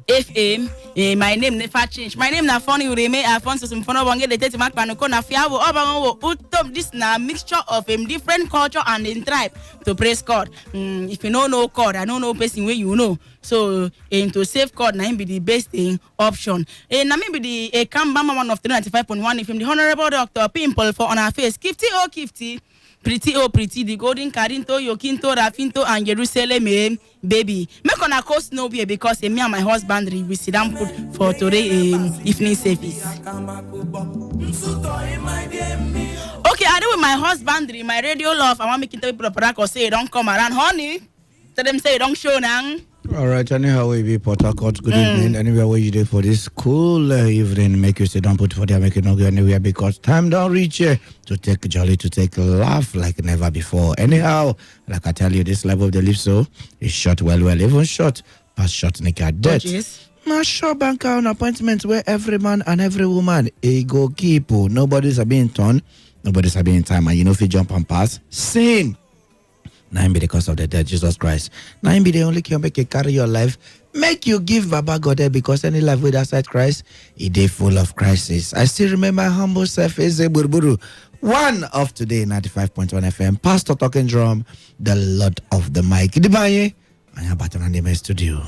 FM. My name never changed. My name na funny remain Alfonso Simfono Wange the Tete Mark Panoko na Fiawo Obango Utom. This na mixture of different culture and in tribe to praise God. If you don't know God, I don't know person where you know. So to save God na him be the best option. Na me be the Kambama one of 95.1 FM, the Honorable Dr. Pimple for on our face. Kifty oh Kifty. Pretty oh pretty, the golden Carinto, Yokinto, Rafinto, and Jerusalem, baby. Make on a coast no beer because me and my husband we sit down put for today evening service. Okay, I do with my husband, my radio love. I want me to tell people to say don't come around, honey. Tell them say don't show now. All right, anyhow, we be Port Harcourt. Good evening. Anywhere where you do for this cool evening, make you sit down, put for there, make you not go anywhere because time don't reach to take jolly, to take laugh like never before. Anyhow, like I tell you, this level of the live so is short, well, even short, past short, naked death. Not sure bank an appointment where every man and every woman go keep. Nobody's a being turn, nobody's a being time, and you know if you jump and pass, sin. Now be the cause of the dead, Jesus Christ. Now be the only can make you carry your life. Make you give Baba God there because any life with outside Christ, it is full of crisis. I still remember humble self is a burburu. One of today, 95.1 FM, Pastor Talking Drum, the Lord of the Mic. Dibaye, I am back on the studio.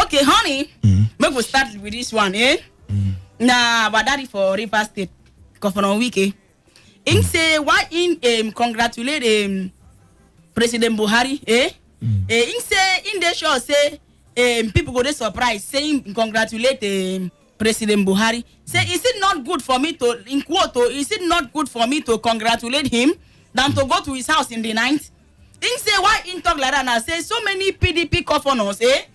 Okay, honey, make we start with this one, Nah, but daddy for River State, Governor Wike. In say why in congratulate President Buhari, in say in the show say people go to surprise saying congratulate President Buhari. Say is it not good for me to in quote is it not good for me to congratulate him than to go to his house in the night? In say why in talk like that and say so many PDP governors they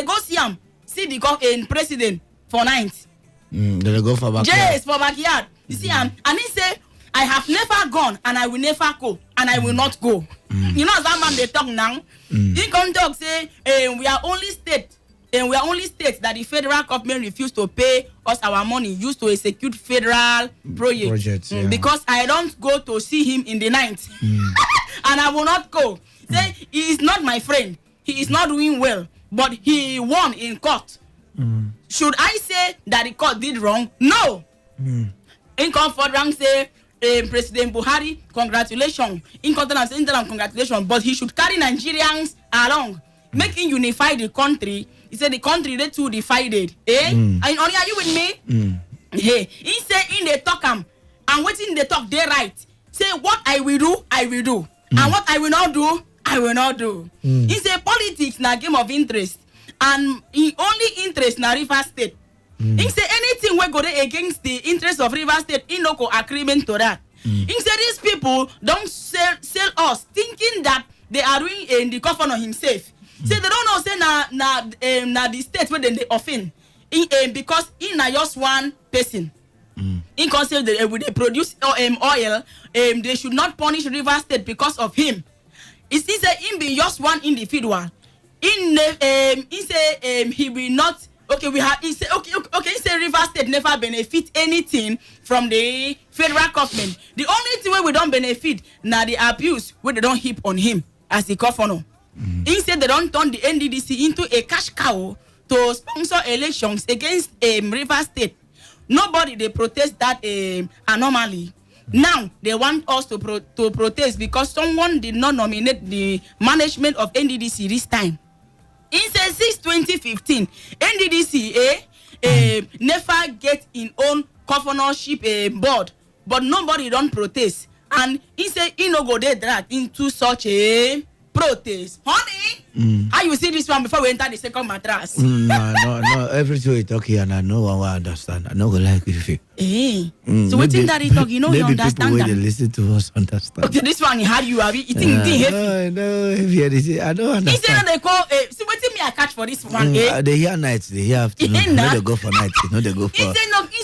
go see him see the president for night. They go for backyard. Yes, for backyard. You see him and he say I have never gone and I will never go and I will not go. You know that man they talk now. He come talk say we are only state that the federal government refused to pay us our money used to execute federal projects. Because I don't go to see him in the night and I will not go. Say he is not my friend. He is not doing well, but he won in court. Should I say that the court did wrong? No. In come for rank say President Buhari, congratulations. In continent, congratulations. But he should carry Nigerians along, making unify the country. He said the country they too divided. Are you with me? Hey, he said in the talk and waiting the talk they right. Say what I will do, I will do, and what I will not do, I will not do. He said politics na game of interest, and he only interest na River State. He say anything we go against the interest of River State, he no go agreement to that. He say these people don't sell us thinking that they are doing in the governor himself. Say they don't know say na the state where they offend. Because he na just one person. In concept they produce oil, they should not punish River State because of him. He say him be just one individual. He say he will not. Okay, we have. He say okay. He say River State never benefit anything from the federal government. The only thing where we don't benefit now the abuse where they don't heap on him as the governor. He said they don't turn the NDDC into a cash cow to sponsor elections against River State. Nobody they protest that anomaly. Now they want us to protest because someone did not nominate the management of NDDC this time. In since 2015, NDDC never get in own governorship board, but nobody don't protest. And he say he no go there drag into such a protest. Honey, how you see this one before we enter the second mattress? No. Everything we talk here, and I know I understand. I know go like if you. So what thing that he talk, you know, you understand people that. They listen to us understand. Okay, this one how you are eating heavy. No, heavy. I don't understand. He say they call. See what me I catch for this one. They hear nights, they hear afternoon. No, they go for night. No, they go for. He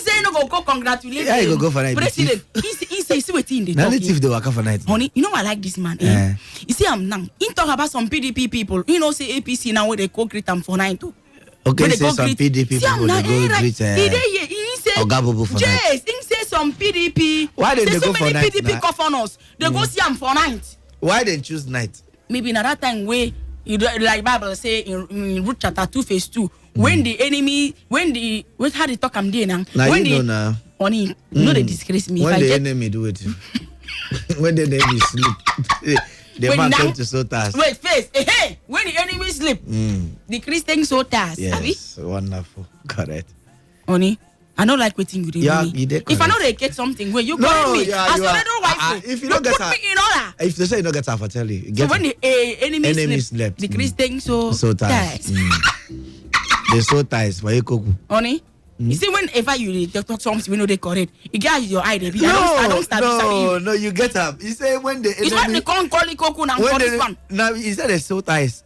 say no go congratulate. Yeah, he go for night. President. He say see what in the talk. Now if they work for night. Honey, you know I like this man. You see I'm now. He talk about some PDP people. You know say APC now where they co-create them for night too. Okay, say some PDP people they go greet. He say Ogabobo for night. Yes, him say some PDP. Why did they so go for many night? PDP governors. They go see him for night. Why they choose night? Maybe in that time where you like Bible say in Ruth chapter 2 verse 2, when the enemy, what how they talk am there now? Now when you know now. Honey, no they disgrace me. When the enemy do it, when the enemy sleep, the man come to Sotas. Wait, face. Hey, when the enemy sleep, the Christian Sotas. Yes, wonderful, correct. Honey, I don't like waiting with you. Yeah, you did. If I know they get something, where you call me, as your little wife, if you don't get her, in order. if they say you don't get her, I tell you. So when the enemy slept, the Christian Sotas. The Sotas for you, honey. You see, whenever you talk something, we know they correct. You get your eye, baby. I don't start. No, you get up. You say when the enemy. It's why they can't call it cocoa now for this one. Now, is that a Sotas?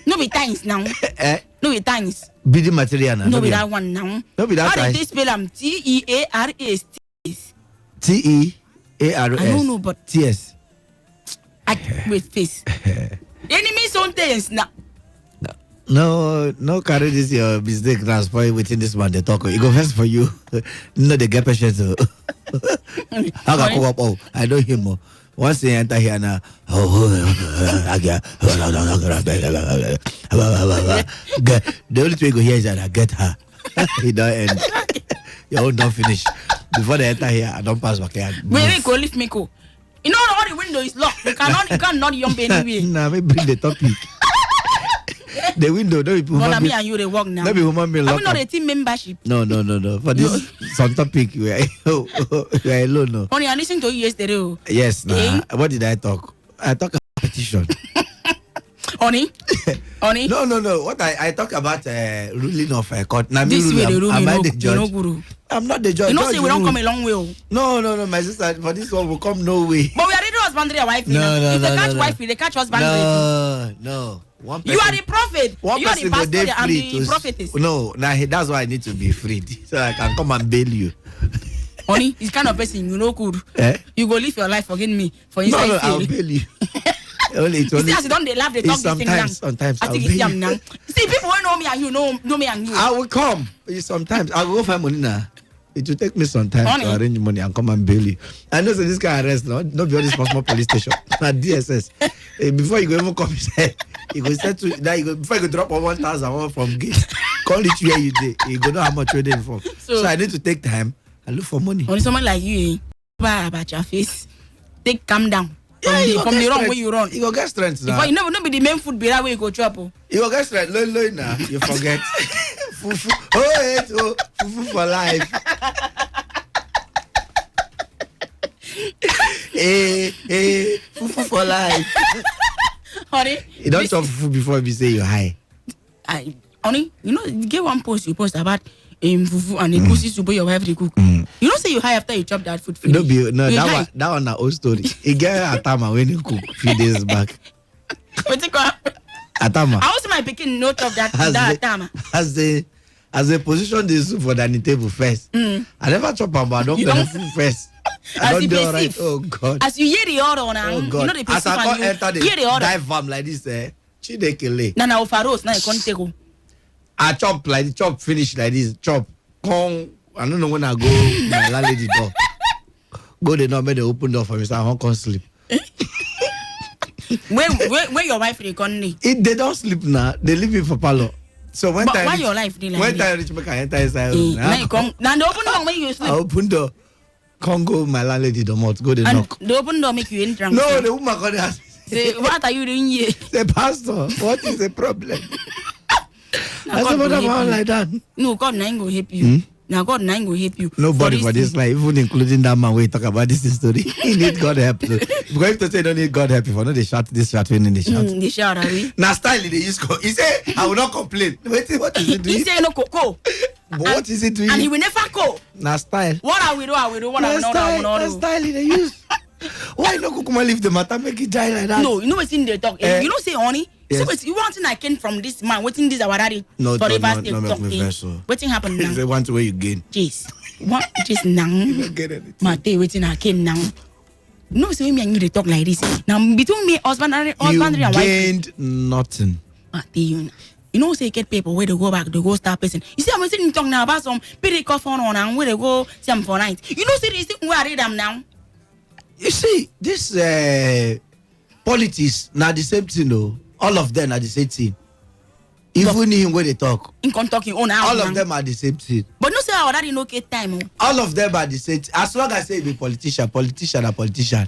No, be times now. No, be times. Be the material now. No, be that one now. No, be that. How did they spell them? Tearas. Tearas. I don't know, but T-S. Wait, face. Enemy sometimes now. No, carry this your mistake now. Spoil within this one they talk. You go first for you. No, they get patience. I got go up. Oh, I know him. Once they enter here now, the only thing you go here is that I get her. It don't end. Your own don't finish. Before they enter here, I don't pass back here. Wait, go lift me go. You know all the window is locked. You cannot jump anyway. Nah, me bring the topic. The window, no be human. Me and you they walk now. No be human being. I'm not a team membership. No. For this some topic, we are alone. No. Only I listened to you yesterday. Yes, nah. What did I talk? I talk about petition. Honey. No. What I talk about ruling of a court. Now, this way the ruling. I'm the judge. I'm not the judge. You know, say we don't come a long way. No, my sister. For this one, will come no way. But we are the husbandry wife. No. If they catch wife, they catch husbandry. No. One person, you are the prophet. One you are the pastor and the prophetess. No, that's why I need to be freed. So I can come and bail you. Honey, this kind of person, you know, good. You go live your life, forget me. For inside no, I'll bail you. only, you see, as you don't they laugh, they talk this thing now. Sometimes I think it's them now. See, people who know me and you know me and you. I will come. Sometimes I will go find money now. It will take me some time to arrange money and come and bail you. I know so this guy arrest now. Not be all this small police station. At DSS. Before you go even come inside, you go set to that. Before you go drop on 1,000 from gate. Call it where you did. You go know how much you're there for. So I need to take time and look for money. Only someone like you, about your face. Take calm down. From the wrong way you run. You go get strength now. If you never be the main food be that way you go chop. You go get strength. Low now. You forget. Fufu. Fufu for life. Fufu for life. Honey, you don't chop fufu before you say you're high. Honey, you know, get one post you post about fufu and the pussy to your wife to cook. You don't say you high after you chop that food. No, that one a old story. He get a time when you cook few days back. Atama. I also my picking note of that Atama. As a position this for dining table first. I never chop about I don't get food first. I don't do alright. Oh God. As you hear the order now, you know the as I can't enter the dive farm like this, Chidekele. Now Faros, now you can't take go. I chop like the chop finish like this. Chop. Kong. I don't know when I go my landlady door. Go the door, make the open door for me, so I won't come sleep. Where your wife they come? They don't sleep now. They leave me for palo. So when why your life they like? When time reach, make I enter inside. Now you come. Now the open door make you sleep. I open door. Can't go my landlady the mouth. Go the knock. The open door make you enter. No, the woman got ask. Say, what are you doing here? Say, pastor, what is the problem? I said, what about like that? No, God ain't gonna help you. Now God ain't gonna help you. Nobody for this life, even including that man we talk about this story. He need God help. Because if to say don't need God help, if I know they shout this shout when they shout. They shout, are we? Now style they use he say, I will not complain. Wait, what is it doing? He say no cocoa. But what is it doing? And he will never go. Now style. What are we do? What are we do? Now style they use. Why not Kukuma leave the matter, make it die like that? No, you know what's in the talk. You know say honey. Yes. So you want I came from this man. Waiting this our daddy. No, for the no, make me fresh. Waiting happen now. They want where you gain. Jeez. What just now? You don't get anything. Mate, waiting I came now. No, so me and you they talk like this. Now between me, husband and wife. You gained nothing. Mate, you. You know, say get people where they go back, they go start person. You see, I'm sitting talking now about some pretty cough on and where they go some for night. You know, see this thing where I read them now. You see, this politics now the same thing though. All of them are the same thing. Even him when they talk. In talking on all of them are the same thing. But no say how that no get time. All of them are the same thing. As long as say be politician are politician.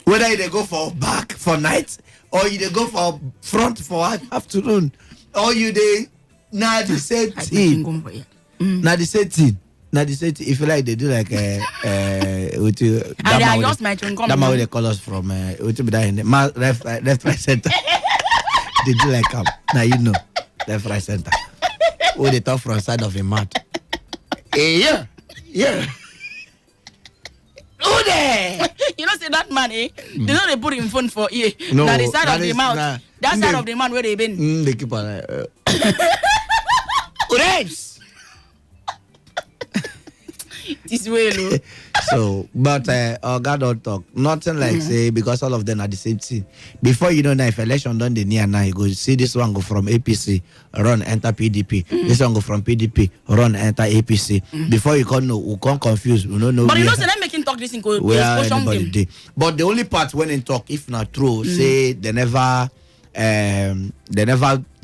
Whether they go for back for night or you they go for front for afternoon. Or you they now the same thing. Now the same thing. Now the same thing. If you like, they do like with you. That man they call us from left right center. They do like now you know left right center. Who they talk from side of a mouth. Yeah. Who there? You know, say that man, They know they put him phone for ear. No, that is side of the mouth. That side of the man where they been. They keep on. Ures. This way, low. So, but God don't talk. Nothing like say because all of them are the same thing. Before you know now, if election done the near now, you go see this one go from APC, run enter PDP. This one go from PDP, run enter APC. Before you can know, we can't confuse. We don't know. But you know, say they making talk this in anybody. But the only part when in talk, if not true, say they never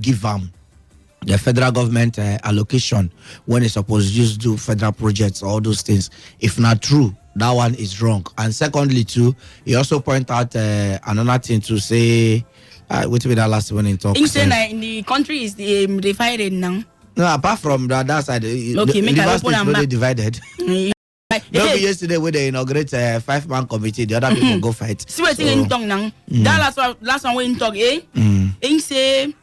give them the federal government allocation when it's supposed to just do federal projects, all those things. If not true, that one is wrong. And secondly, too, he also point out another thing to say. Wait till that last one in talk. In the country is divided now. No, apart from that side, okay, the university is really divided. Yesterday when they inaugurate 5-man committee, the other people go fight. See what thing in tongue now. That last one when talk, in say.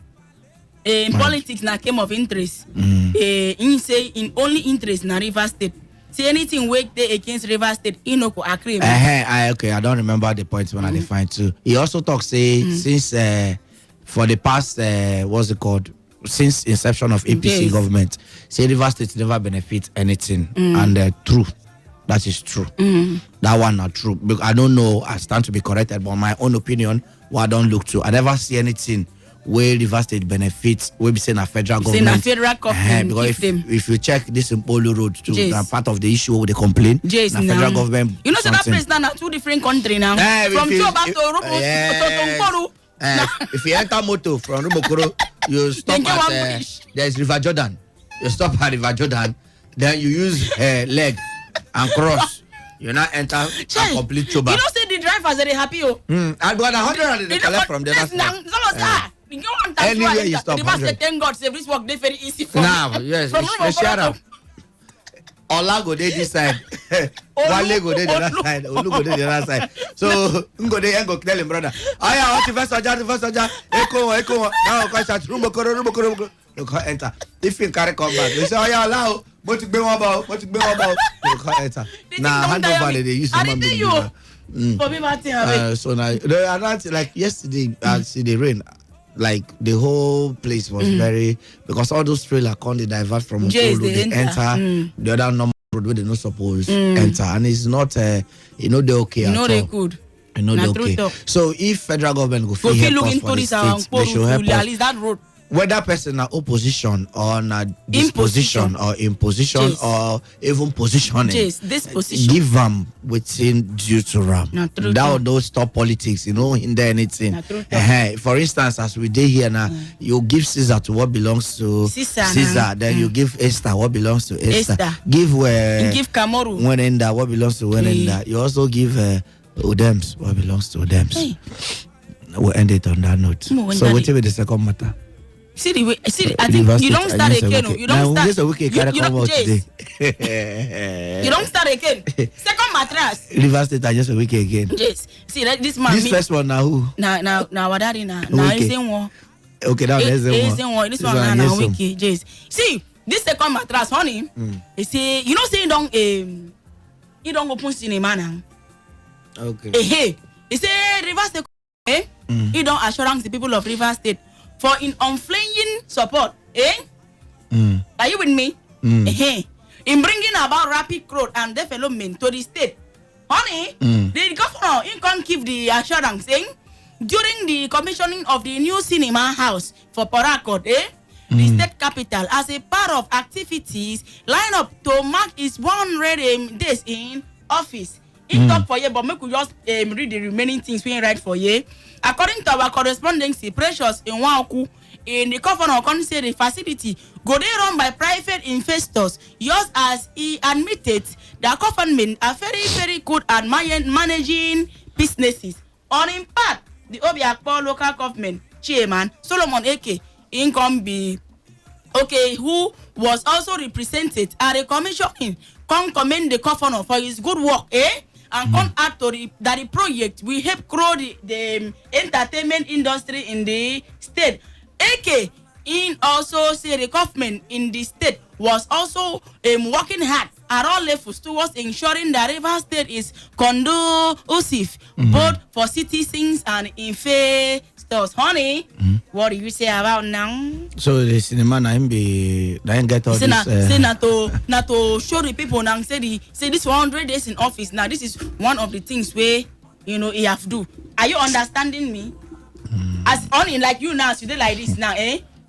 Politics na came of interest. In say in only interest na River State. Say anything work there against River State, no go agree. Okay, I don't remember the points when I define too. He also talks say since for the past what's it called? Since inception of APC government, say River State never benefit anything, and true. That is true. That one not true. Because I don't know. I stand to be corrected, but my own opinion, what I don't look to. I never see anything where River State benefits, we be saying a federal government. Because if you check this in Polo Road too, that part of the issue where they complain. Federal government. You know, so that place now two different countries now. From Choba to Rumo. If you enter moto from Rumokoro, you stop at there's River Jordan. You stop at River Jordan, then you use leg and cross. You not enter a complete Choba. You don't say the drivers are happy. I got 100 they collect from the other. Anywhere you stop, thank God, say this work they very easy for now. Yes, shut up. Ola go there this side, Wale go there the other side, Olu go there the other side. So go there and go tell him, brother. I want the first soldier. Echo. Now go start room. You can't enter. If you carry come back, they say, oh yeah, allow. What you bring about? You can't enter. Now hand over they use human being. So now like yesterday, I see the rain. Like the whole place was very because all those trailers can't divert from Okolo, they enter the other normal road where they not supposed enter, and it's not they're okay at all. They could. They're okay. So if federal government go feel help us for the states, they should help us. That road. Whether person are opposition or disposition or imposition or even positioning, this position give them within due to them. That don't stop politics, hinder anything. For instance, as we did here now, you give Caesar to what belongs to Caesar, then you give Esther what belongs to Esther. Give Kamoru Wenenda what belongs to Wenenda. You also give Odems what belongs to Odems. We'll end it on that note. So what will the second matter? See, I think you don't start again. You don't start. You don't start again. Second mattress. River State are just a week again. Yes. See, like this man. This first one now who? Now, what are now? Now is one. Okay, now there's one. This one now week. Yes. See, this second mattress, honey. They say you know say you don't open cinema now. Okay. Hey, they say River State. You don't assurance the people of River State. For in unflinching support, Are you with me? In bringing about rapid growth and development to the state, honey, the governor can give the assurance saying during the commissioning of the new cinema house for Port Harcourt, capital as a part of activities lined up to mark its 100 days in office. In talk for you, but we could just read the remaining things we write for you. According to our correspondence, Precious in Waku, in the governor say the facility go they run by private investors, just as he admitted the government are very, very good at managing businesses. On in part, the Obiakpo local government chairman Solomon Eke income be okay, who was also represented at a commission, commend the governor for his good work, and come add to that the project will help grow the entertainment industry in the state. AK in also say the government in the state was also working hard at all levels towards ensuring that River State is conducive both for citizens and investors. Honey, what do you say about now? So the cinema ain't get all this. Say not to show the people now. Say this 100 days in office. Now this is one of the things where you have to do. Are you understanding me? As honey, like you now, today like this now,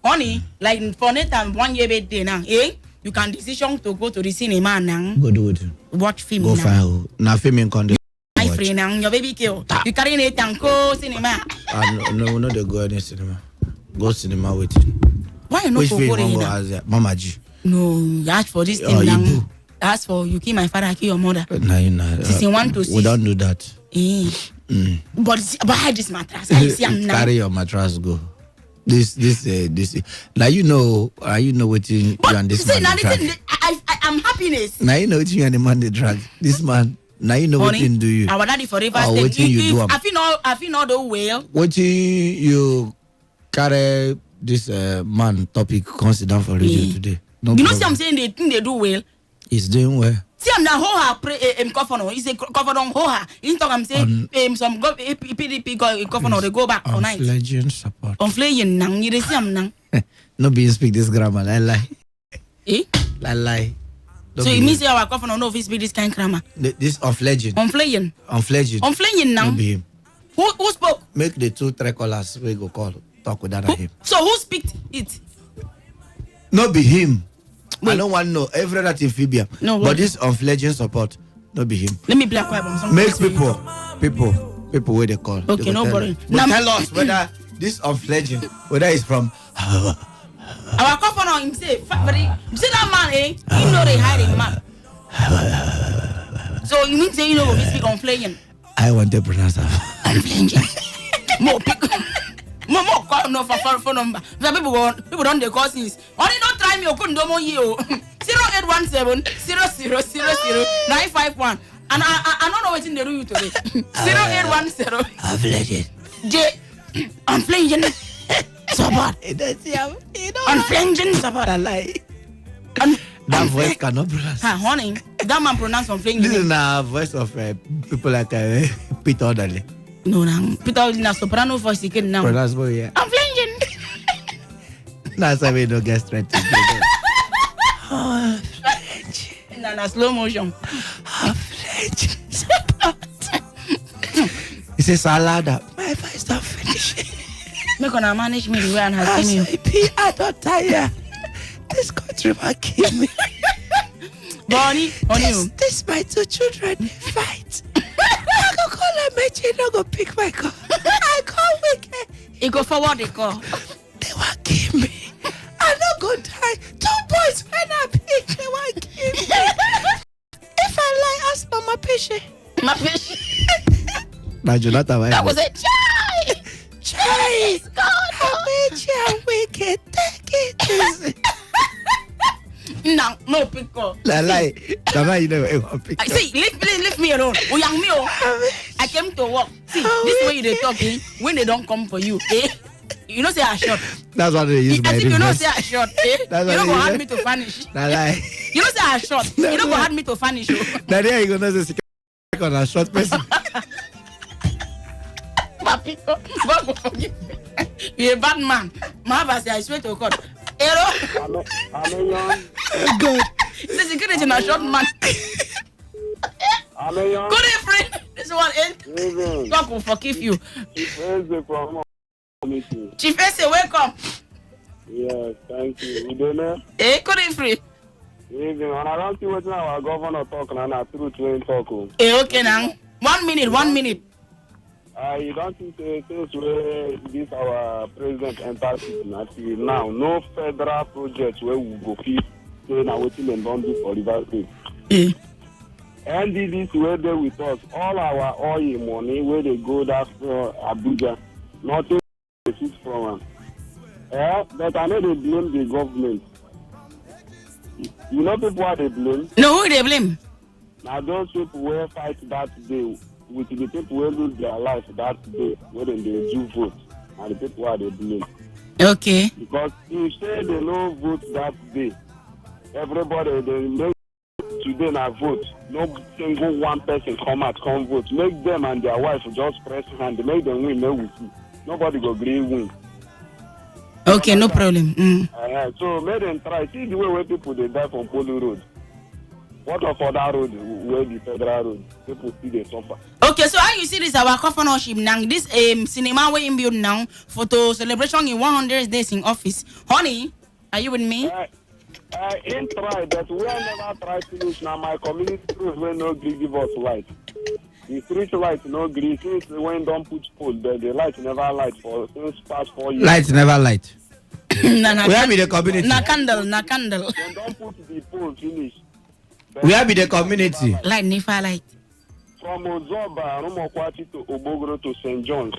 honey, like for net and 1 year birthday now, you can decision to go to the cinema now. Go do it. Watch film go now. File. Now filming condition. My friend now, your baby kill. You carry it and go cinema. No, not the go any cinema. Go cinema waiting. Why not go there? Mama G. No, you ask for this thing now. Ask for you kill my father, kill your mother. No, you know. We don't do that. But hide this mattress. I see I'm now. Carry your mattress, go. This. Now you know what you and this man. I'm happiness. Now you know what you and the man they drag. This man. Now you know what you do you. Our daddy forever. What you do? I feel not the well. What you carry this man topic consider for radio today? No you problem. know, see I'm saying they think they do well. He's doing well. See, I'm now Hoha governor. He's a governor Hoha. In talk, I'm saying some PDP governor they go back for night. Unfledging support. Unfledging nang. You see, I'm nang. No be speak this grammar. Lie. Lie. So it means our governor no speak this kind of grammar. This unfledging. Unfledging nang. No be him. Who spoke? Make the 2-3 callers we go call talk with that him. So who speak it? No be him. Wait. I don't want to know every other amphibia. No, but this unfledging support, no be him. Let me play a quiet. Make people where they call. Okay, no worry. Now tell us whether this unfledging, whether it's from our governor himself. You see that man, he know they hiding man. So you mean say you know what we speak unfledging? I want to pronounce that. Unfledging. More people. More call no for phone number. People don't the call since. Only don't try me. You couldn't do more you. 0817 0000951. And I don't know what in the room today. 0810. Unfledging. Unfledging. Support. Unfledging support. I lie. That voice cannot pronounce. Honey, that man pronounce unfledging. This is a voice of people like Peter Odale. No, Peter na soprano voice again now. Pronounce boy, yeah. I'm flinging. That's why we don't get straight to do Na slow motion. It's a salad. My voice not finishing. Me gonna manage me the way and has me. I don't tire. This country will kill me. Bonnie, this my 2 children they fight. I go call them, my children go pick my car. I call wicked. He go forward the call. They want kill me. I not go die. 2 boys when I pick, they want kill me. If I lie, ask for my patient. My patient. Now Jonathan, that was a child. God, I made you wicked. Take it easy. No pick up. Lie. You never pick up. See, leave me alone. Oh, young me, I came to work. See, this way they talking when they don't come for you, You know say I shot. That's what they use my you know say I shot, You don't go hard me to vanish. Lie. You know say I shot. You don't go hard me to vanish. Now there you gonna say on a short person. Papito, God will forgive me. You're a bad man. I swear to God. Hello? God. This is good in a short man. Good evening. This one is God will forgive you. Chief Ese, welcome. Yes, thank you. You don't know? Eh, couldn't free. Even when I don't see what our governor talking and I through to him talk. Eh, okay now. 1 minute, 1 minute. You don't think since where this our president entered until now, no federal project where we go keep saying I waiting and don't do for River State. NDDs where they with us, all our oil money where they go that Abuja, nothing is from them. But I know they blame the government. You know people what they blame? No, who they blame? Now those people will fight that day with the people who lose their life that day when they do vote, and the people who they blame. Okay. Because if say they no vote that day, everybody they make today na vote. No single one person come vote. Make them and their wife just press hand. Make them win. No, we see. Nobody go agree win. Okay, no problem. So make them try. See the way where people they die from Polo Road. What of other road where the federal road? People see they suffer. Okay, so how you see this our governorship now? This cinema we in build now photo celebration in 100 days in office. Honey, are you with me? In try, but we never try to use now my community will no give us light. The street light no green since when don't put pole, the light never light for since past 4 years. Light never light. Where be the community? Na candle. Then don't put the pole finish. Where be the community? Light never light. From Ozoba, Rumokwati to Obogoro to St. John's.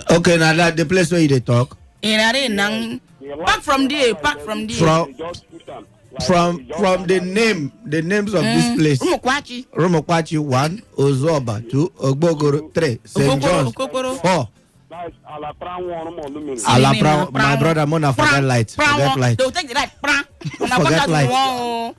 Okay, now that the place where you they talk. Back from there. From the names of this place. Rumokwachi 1, Ozoba 2, Ogbogoro 3, St. John's 4. Alapra, my brother Mona forget light. Forget light. They'll take the light. Forget light.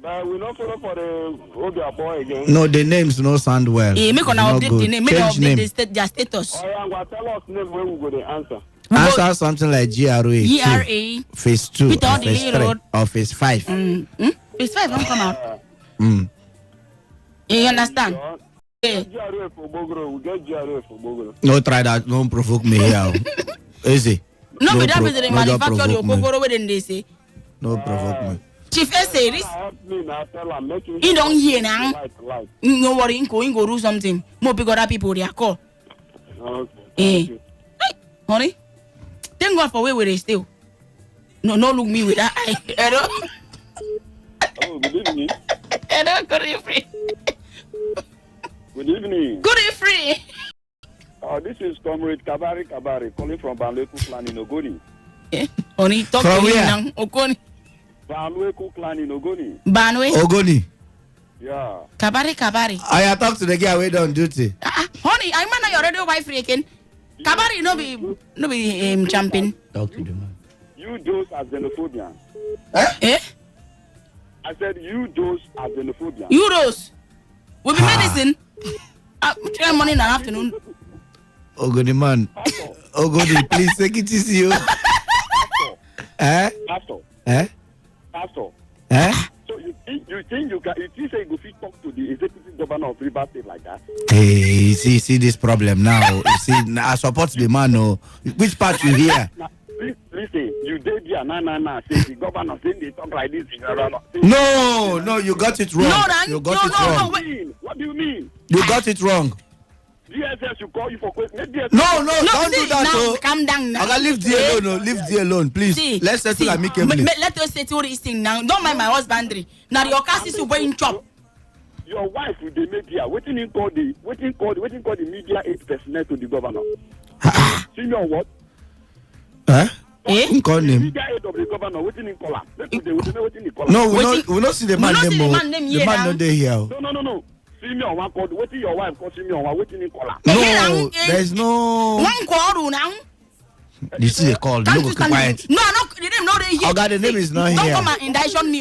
But we not follow for the Obia boy again. No, the names no sound well. Make on update the name. Make update their status. Tell us name where we go the answer. Answer something like GRA. GRA. Phase 2 or phase 3 or phase 5. Phase 5 don't come out. You understand? GRA for Bogoro. We get GRA for Bogoro. No, try that. Don't provoke me here. Easy. No, but that is the manufacturer of Bogoro. What they say? No, provoke me. Chief say this. You don't hear now. No worry, you go do something. More big other people they are call. Okay. Honey, thank God for where we still. No, look me with that eye. Hello. Oh, good evening. Hello, good evening. Good evening. Good evening. This is Comrade Kabari calling from Banleku Clan in Ogoni. Honey, talk from to where? Now. Ogoni. Banleku Clan in Ogoni. Banwe. Ogoni. Yeah. Kabari. I talk to the guy way on duty. Honey, I'm not your radio wife freaking. Kabari no be champion. Talk to the man. You those are xenophobian. Eh? I said you those are xenophobian. Euros. Will be medicine. Try money in the afternoon. Ogoni man. Ogoni, please take it easy. You. Pastor. So you think you say you go fit talk to the executive governor of Rivers State like that? Hey, see this problem now. You see, I support the man. Oh, which part you hear? Listen, you did here, say the governor saying they talk like this. No, you got it wrong. You got it wrong. What do you mean? You got it wrong. DSS should call you for question. No, don't do that. Now, calm down now. Okay, leave D alone. Leave D alone, please. Let's settle amicably. Let us settle this thing now. Don't mind my husbandry. Now your cast is going chop. Your wife with the media, waiting call the media aid personnel to the governor. Senior what? Call him. Media aid of the governor, waiting call her. No, we not see the man name. The man not there here. No. Senior one called. Waiting your wife call senior one. Waiting call her. No, there's no. One call now. You see the call. Look quiet. No, the name not here. Oh God, the name is not here. Don't come and indiction me.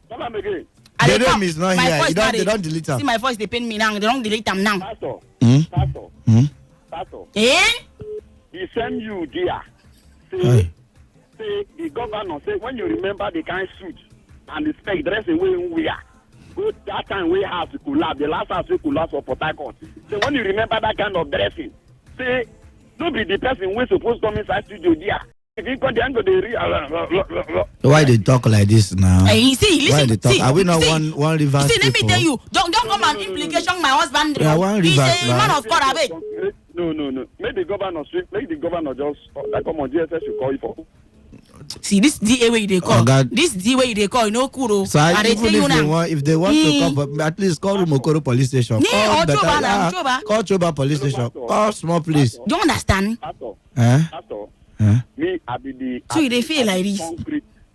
Come on again. The name is not here. They don't delete them. See my voice, they pain me now. They don't delete them now. Pastor. Eh? He send you there. Say the governor say when you remember the kind suit and the spec dressing we are. Good that time we have to collapse. The last house we collapse for Port Harcourt. So when you remember that kind of dressing, say no be the person we supposed to come inside studio there. If you got the angle, they Why they talk like this now? You see, listen. Why they talk? See, Are we not see, one river? See, let me tell you. Don't come and implication my husband. Yeah, one He's river. a man of God, abeg. No. Make the governor just come on GSS should call you for. See, this DA way they call. Oh, God. This DA way they call. No kuro. So even if they want to come, but at least call Mokoro police station. Yeah, Call or Choba now, Choba. Call Choba police station. Call small police. Do you understand? Pastor, me, I be the. So they feel like this.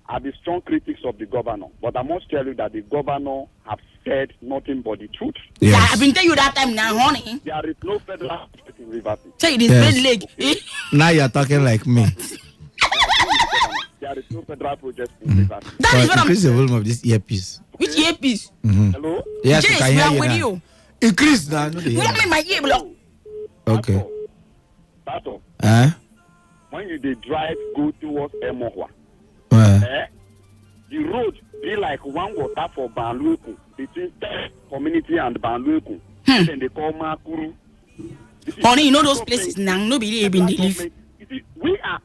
I be strong critics of the governor, but I must tell you that the governor have said nothing but the truth. Yes. Yeah, I've been telling you that time now, honey. There is no federal in Rivers. Say it is red leg. Now you're talking like me. There is no federal project in Rivers. That is what increase the volume of this earpiece. Which earpiece? Hello? Yes, James, I can hear we you are with now. you. Increase now. No, You want me my ear block? Okay. Pastor, when you dey drive go towards Emohua, the road be like one water for Banlueku between community and Banlueku. Then they call Makuru. Honey, you know those places now, nobody even live. You see, we are.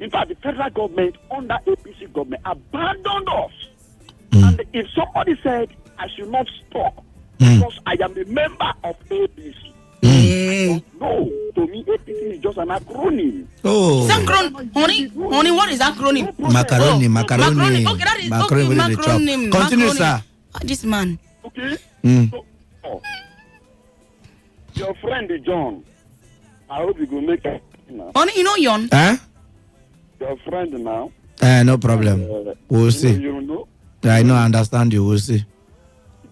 In fact, the federal government under APC government abandoned us. And if somebody said I should not stop because I am a member of APC, no, to me APC is just an acronym. Oh, it's acronym, honey, what is acronym? Macaroni. Okay, that is macronym. Continue, sir. This man. Okay. So, your friend John, I hope you go make it now. Honey, you know Yon? Your friend now. No problem. We'll see. You know? I know, I understand you. We'll see.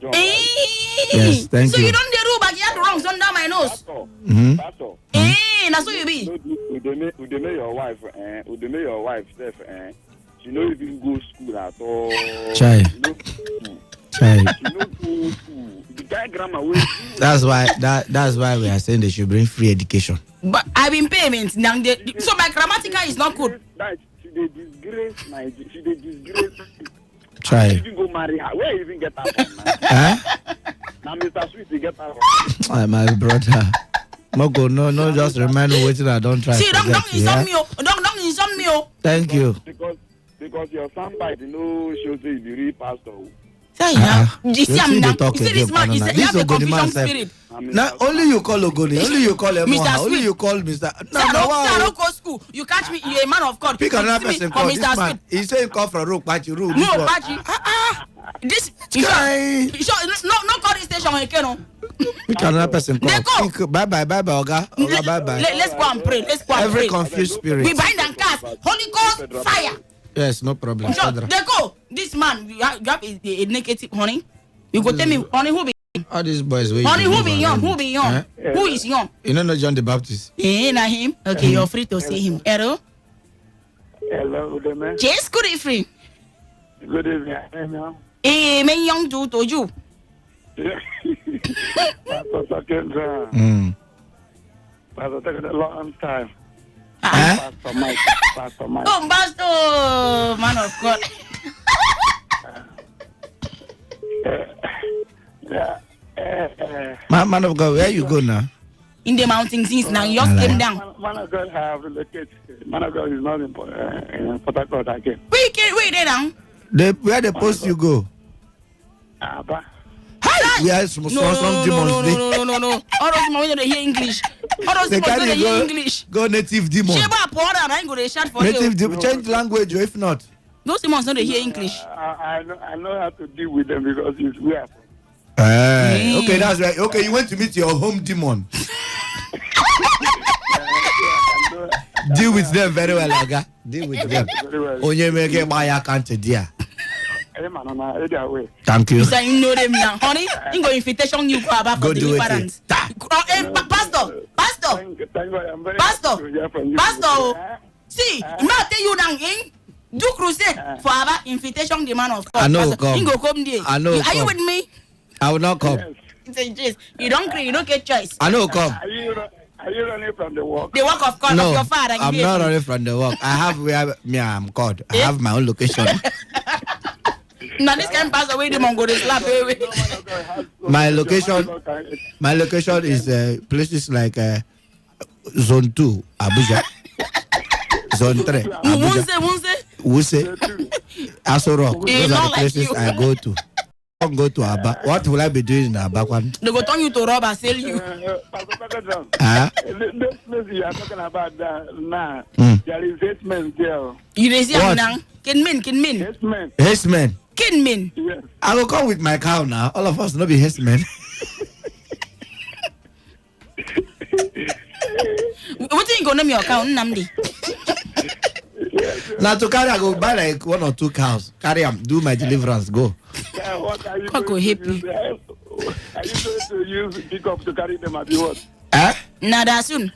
John, yes, thank so you. So you don't do rule, but you had wrongs under my nose. Pastor. That's what you be. Udeme your wife, Udeme your wife, Steph, she no even go school at all. Chai. She no go school. The guy grammar way. That's why we are saying they should bring free education. But I've been payments now. So my grammatical is not good. She dey disgrace Nigeria. She dey disgrace. Try. You even go marry her. Where you even get her from now? Now Mr. Sweet, you get her from. My brother. Moko, no, just remind me waiting. I don't try. See, don't insult me. Don't insult me. Thank you. Because your soundbite, shows you the real pastor. You see this man, he has a confusion spirit. Now, only you call Ogoni, only you call Emoha, only you call Mr. I don't go school. You catch me, you're a man of God. Pick another person call this man. He's saying call from Rook, Pachi, Rook. No, Pachi. This, no call this station again, no. Pick another person call. Bye, Oga. Bye. Let's go and pray. Every confused spirit. We bind and cast. Holy Ghost, fire. Yes, no problem. Sure, they go. This man, you have a negative, honey. You go tell me, honey, who be? All these boys. Honey, who be young? Who be young? Who is young? You don't know John the Baptist? Not him. Okay, you're free to see him. Hello? Hello, good man. Yes, good evening. Good evening. Me young to you. Pastor taking a long time. Pastor Mike. Oh, Pastor, man of God. Man of God, where you go now? In the mountains, since now you just came down. Man of God have relocated. Man of God is not in Port Harcourt again. Wait there now. Where the post you go? We are some demons. No. All those demons don't hear English. All those demons don't hear English. Go native demon. Sheba pour down. I ain't gonna shout for you. Native demon. Change language, if not. Those demons don't hear English. I know how to deal with them because it's weird. Okay, that's right. Okay, you went to meet your home demon. Deal with them very well, Aga. Deal with them. Onye mege maya kante dia. Thank you. So you know them now, honey. You go invitation you go about for deliverance. Pastor. See, I'm not tell you now, do crusade for our invitation the man of God. I know come. You go come there. I know. Are you with me? I will not come. Yes. You don't get choice. I know come. Are you running from the work? The work of God of your father. I'm not running from the work. I have I'm God. I have my own location. Now this can pass away the Mongo they slap away. My location is places like Zone 2, Abuja. Zone 3. Wuse. Aso Rock. Those are the places I go to. I don't go to Aba. What will I be doing in Aba? They go turn you to rob and sell you. This place you are talking about now, there is 8 men there. You see him now? Kinmen. 8 men. Hesmen. Kinmen. Yes. I will come with my cow now. All of us not be Hesmen. What you gonna name your cow, Namdi? Now to carry, I go buy like 1 or 2 cows. Carry them, do my deliverance, go. What are you going to use? Are you going to use pickup to carry them at the what? Nada soon.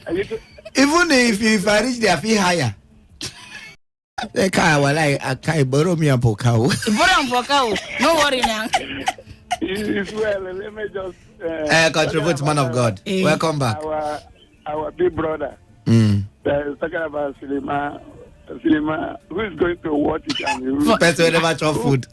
Even if I reach their fee higher. The car will like I can't borrow me a cow. No worry now. It's well, let me just contribute, man of God. Welcome back. Our big brother. Talking about Silima, who is going to watch it and person never chop food.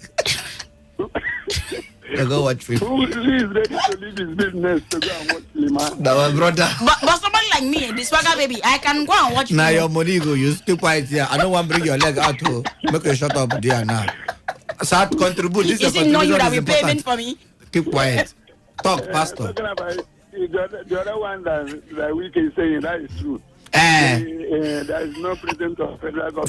They go watch food. Who is ready to leave his business to go and watch Silima? That was brother. But somebody like me, the swagger baby, I can go and watch. Now your money go, you stay quiet here. I don't want to bring your leg out to make you shut up there now. Start contribute. This is not you that will payment for me. Keep quiet. Talk, Pastor. The other one that we can say that is true. There is no president of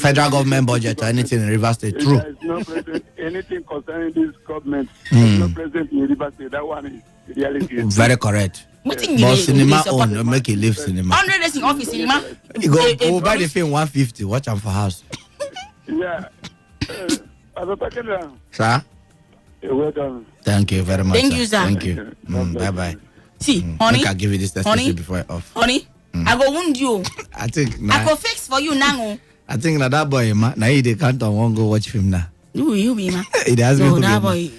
federal government budget or anything in Rivers State. True. There is no president, anything concerning this government. There is no president in Rivers State. That one is reality. Very correct. But cinema own, make it live cinema. 100 days in office cinema. You go buy the film 150. Watch them for house. Yeah. Sir. Well done. Thank you very much. Thank you, sir. Thank you. Bye bye. See, honey. I can give you this testimony before I off. Honey, I go wound you. I think. I go fix for you now. I think that boy, man, now he can't won't go watch film now. You be man. It has been. That boy.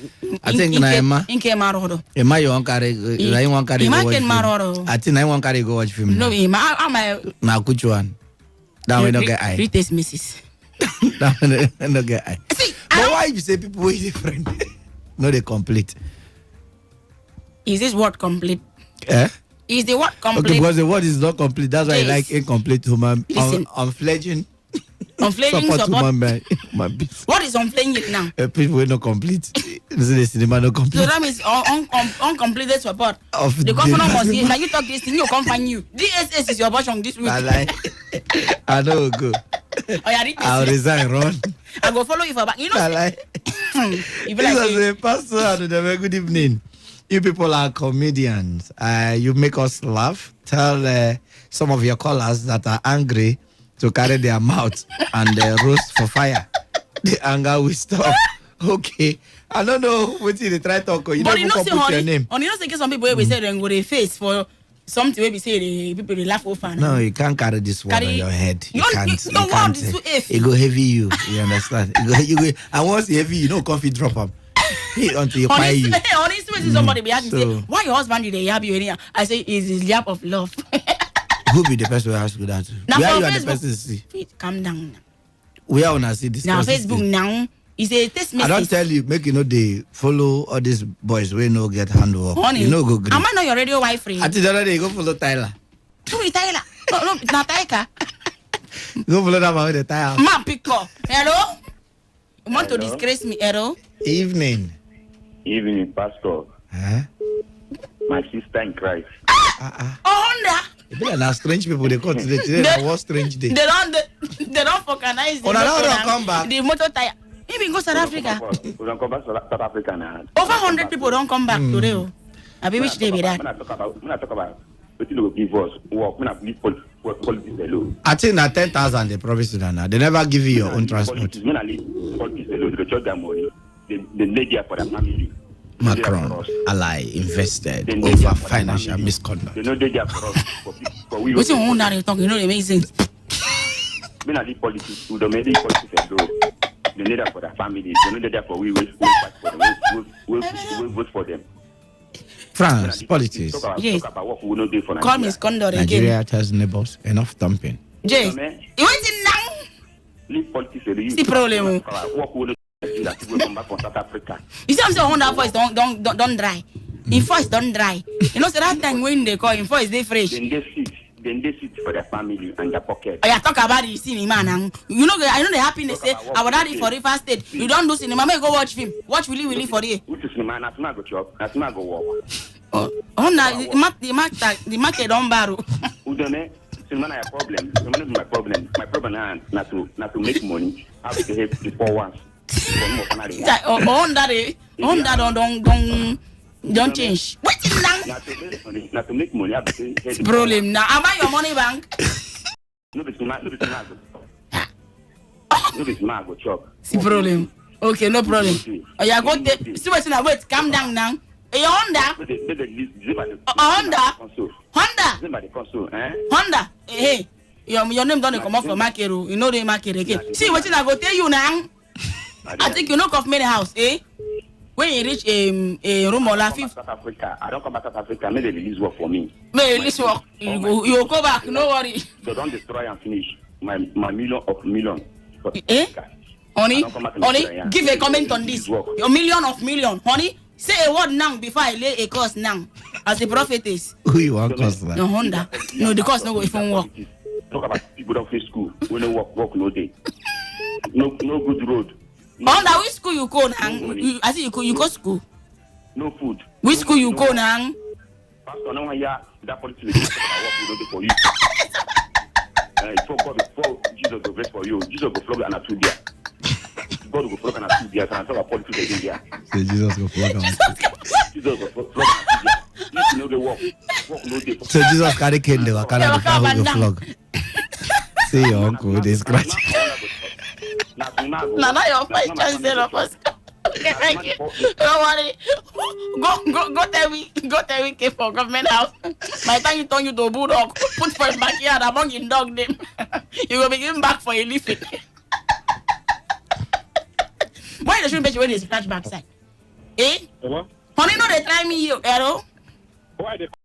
I think na Emma. Inke Marodo. Emma, you won't carry. You won't carry. I think I won't carry go watch film. No, Emma. I'm a. Now which one? That we don't get eye. Retest Mrs. That we don't get eye. But why you say people is different? No, they complete. Is this word complete? Is the word complete? Okay, because the word is not complete. That's why I like incomplete human. Listen. Unfledging. Unfledging support. Human what is unfledging now? People are not complete. The cinema not complete. So that means uncompleted support. The governor must say, now you talk this thing, you come find you. DSS is your version this week. I like. I know go. I'll resign, run. I go follow you for back. You know. I like. This is a pastor and a good evening. You people are comedians. You make us laugh. Tell some of your callers that are angry to carry their mouth and roast for fire. The anger will stop. Okay. I don't know what they try to talk. You but don't put your name. On you know, some people will say they go they face for something where we say the people they laugh over. No, you can't carry this one on your head. You can't. You can't. It go heavy you. You understand? You go. I want to heavy. You don't coffee drop them. Until you pay you. Honestly, somebody be asking, say, why your husband did they yab you anyhow? I say, it's his yap of love. Who be the person who ask you that? Now where you are the person to see? Calm down. Where wanna see this? Now Facebook now is a test message. I don't tell you, make you know they follow all these boys we no get handle. Honey, you know go green. Am I not your radio wife? I think the other day go follow Tyler. Who is Tyler? No, it's not Tyler. Go follow that man with the Tyler. Ma pick up. Hello? You want to disgrace me, hello? Evening. Evening, Pastor. Huh? My sister in Christ. Honda. They are strange people. They call today. Today was strange day. They don't organize. Oh, now don't come back. The motor tire. Even go South Africa. We don't come back South Africa now. Over 100 people don't come back today. I be which day be that? When I talk about what you give us work. When I leave politics alone. I think that 10,000 they promised you now. They never give you your own transport. When I leave politics alone, they charge them money. They lay there for their family. Macron, ally, invested over financial misconduct. They know they are for us. For we. What's your own that you talk? You know the amazing. When I leave politics, we don't make politics alone. They need that for their families. They know they're for we fight for them. We vote for them. France, politics. Yes. Call misconduct again. Nigeria tells neighbors enough dumping. Jay, you went in now? Leave politics alone. See problem. You see, I'm saying that voice don't dry. In voice don't dry. You know, so that time when they call in voice they fresh. Then they sit. then they sit for their family and their pocket. I talk about the cinema now. You know, I know the happiness. Say our daddy for River State. You don't do cinema. May go watch film. Watch Willy for you. Which is cinema? That's not go chop. That's not go walk. Oh, now the market don't borrow. Udone, cinema is a problem. Cinema is my problem. My problem is not to make money. I have to help the poor ones. On that don't change. What is that? Not to make money. I have to help. Problem now. Am I your money bank? No, it's not. No, it's not go chop. See problem. Okay, no problem. Oh, yeah, go there. See what's in. Wait, calm down now. Honda. Honda. Hey, your name don't come off for market. You know the market again. See what I go tell you now. I think you know of many house, eh? When you reach a room or South Africa, I don't come back to South Africa. Maybe they release work for me. May release work. You go back. No worry. So don't destroy and finish my million. Eh? Honey, give a comment on this. Your million, honey. Say a word now before I lay a curse now. As the prophetess. Who you want curse that? No Honda. No, the curse no go even work. Talk about people don't face school. We don't work no day. No good road. Honda, which school you go now? I see you go school. No food. Which school you go now? Pastor, no one here. That politics work for you. Before Jesus go bless for you. Jesus go flog and two there. God go flog and two there. And talk about politics again there. Say Jesus go flog and Jesus go flog and two there. You know the work no day. So Jesus carry candle. I can't go flog. See your uncle they scratch. Now your fight chance there of us. Okay, thank you. Don't worry. Go tell me came for government house. My time you turn you to a bulldog. Put for his backyard among your dog name. You will be giving back for a leaflet. Why the shouldn't bet you when they scratch backside? Eh? Honey, no, they try me you, arrow. Why they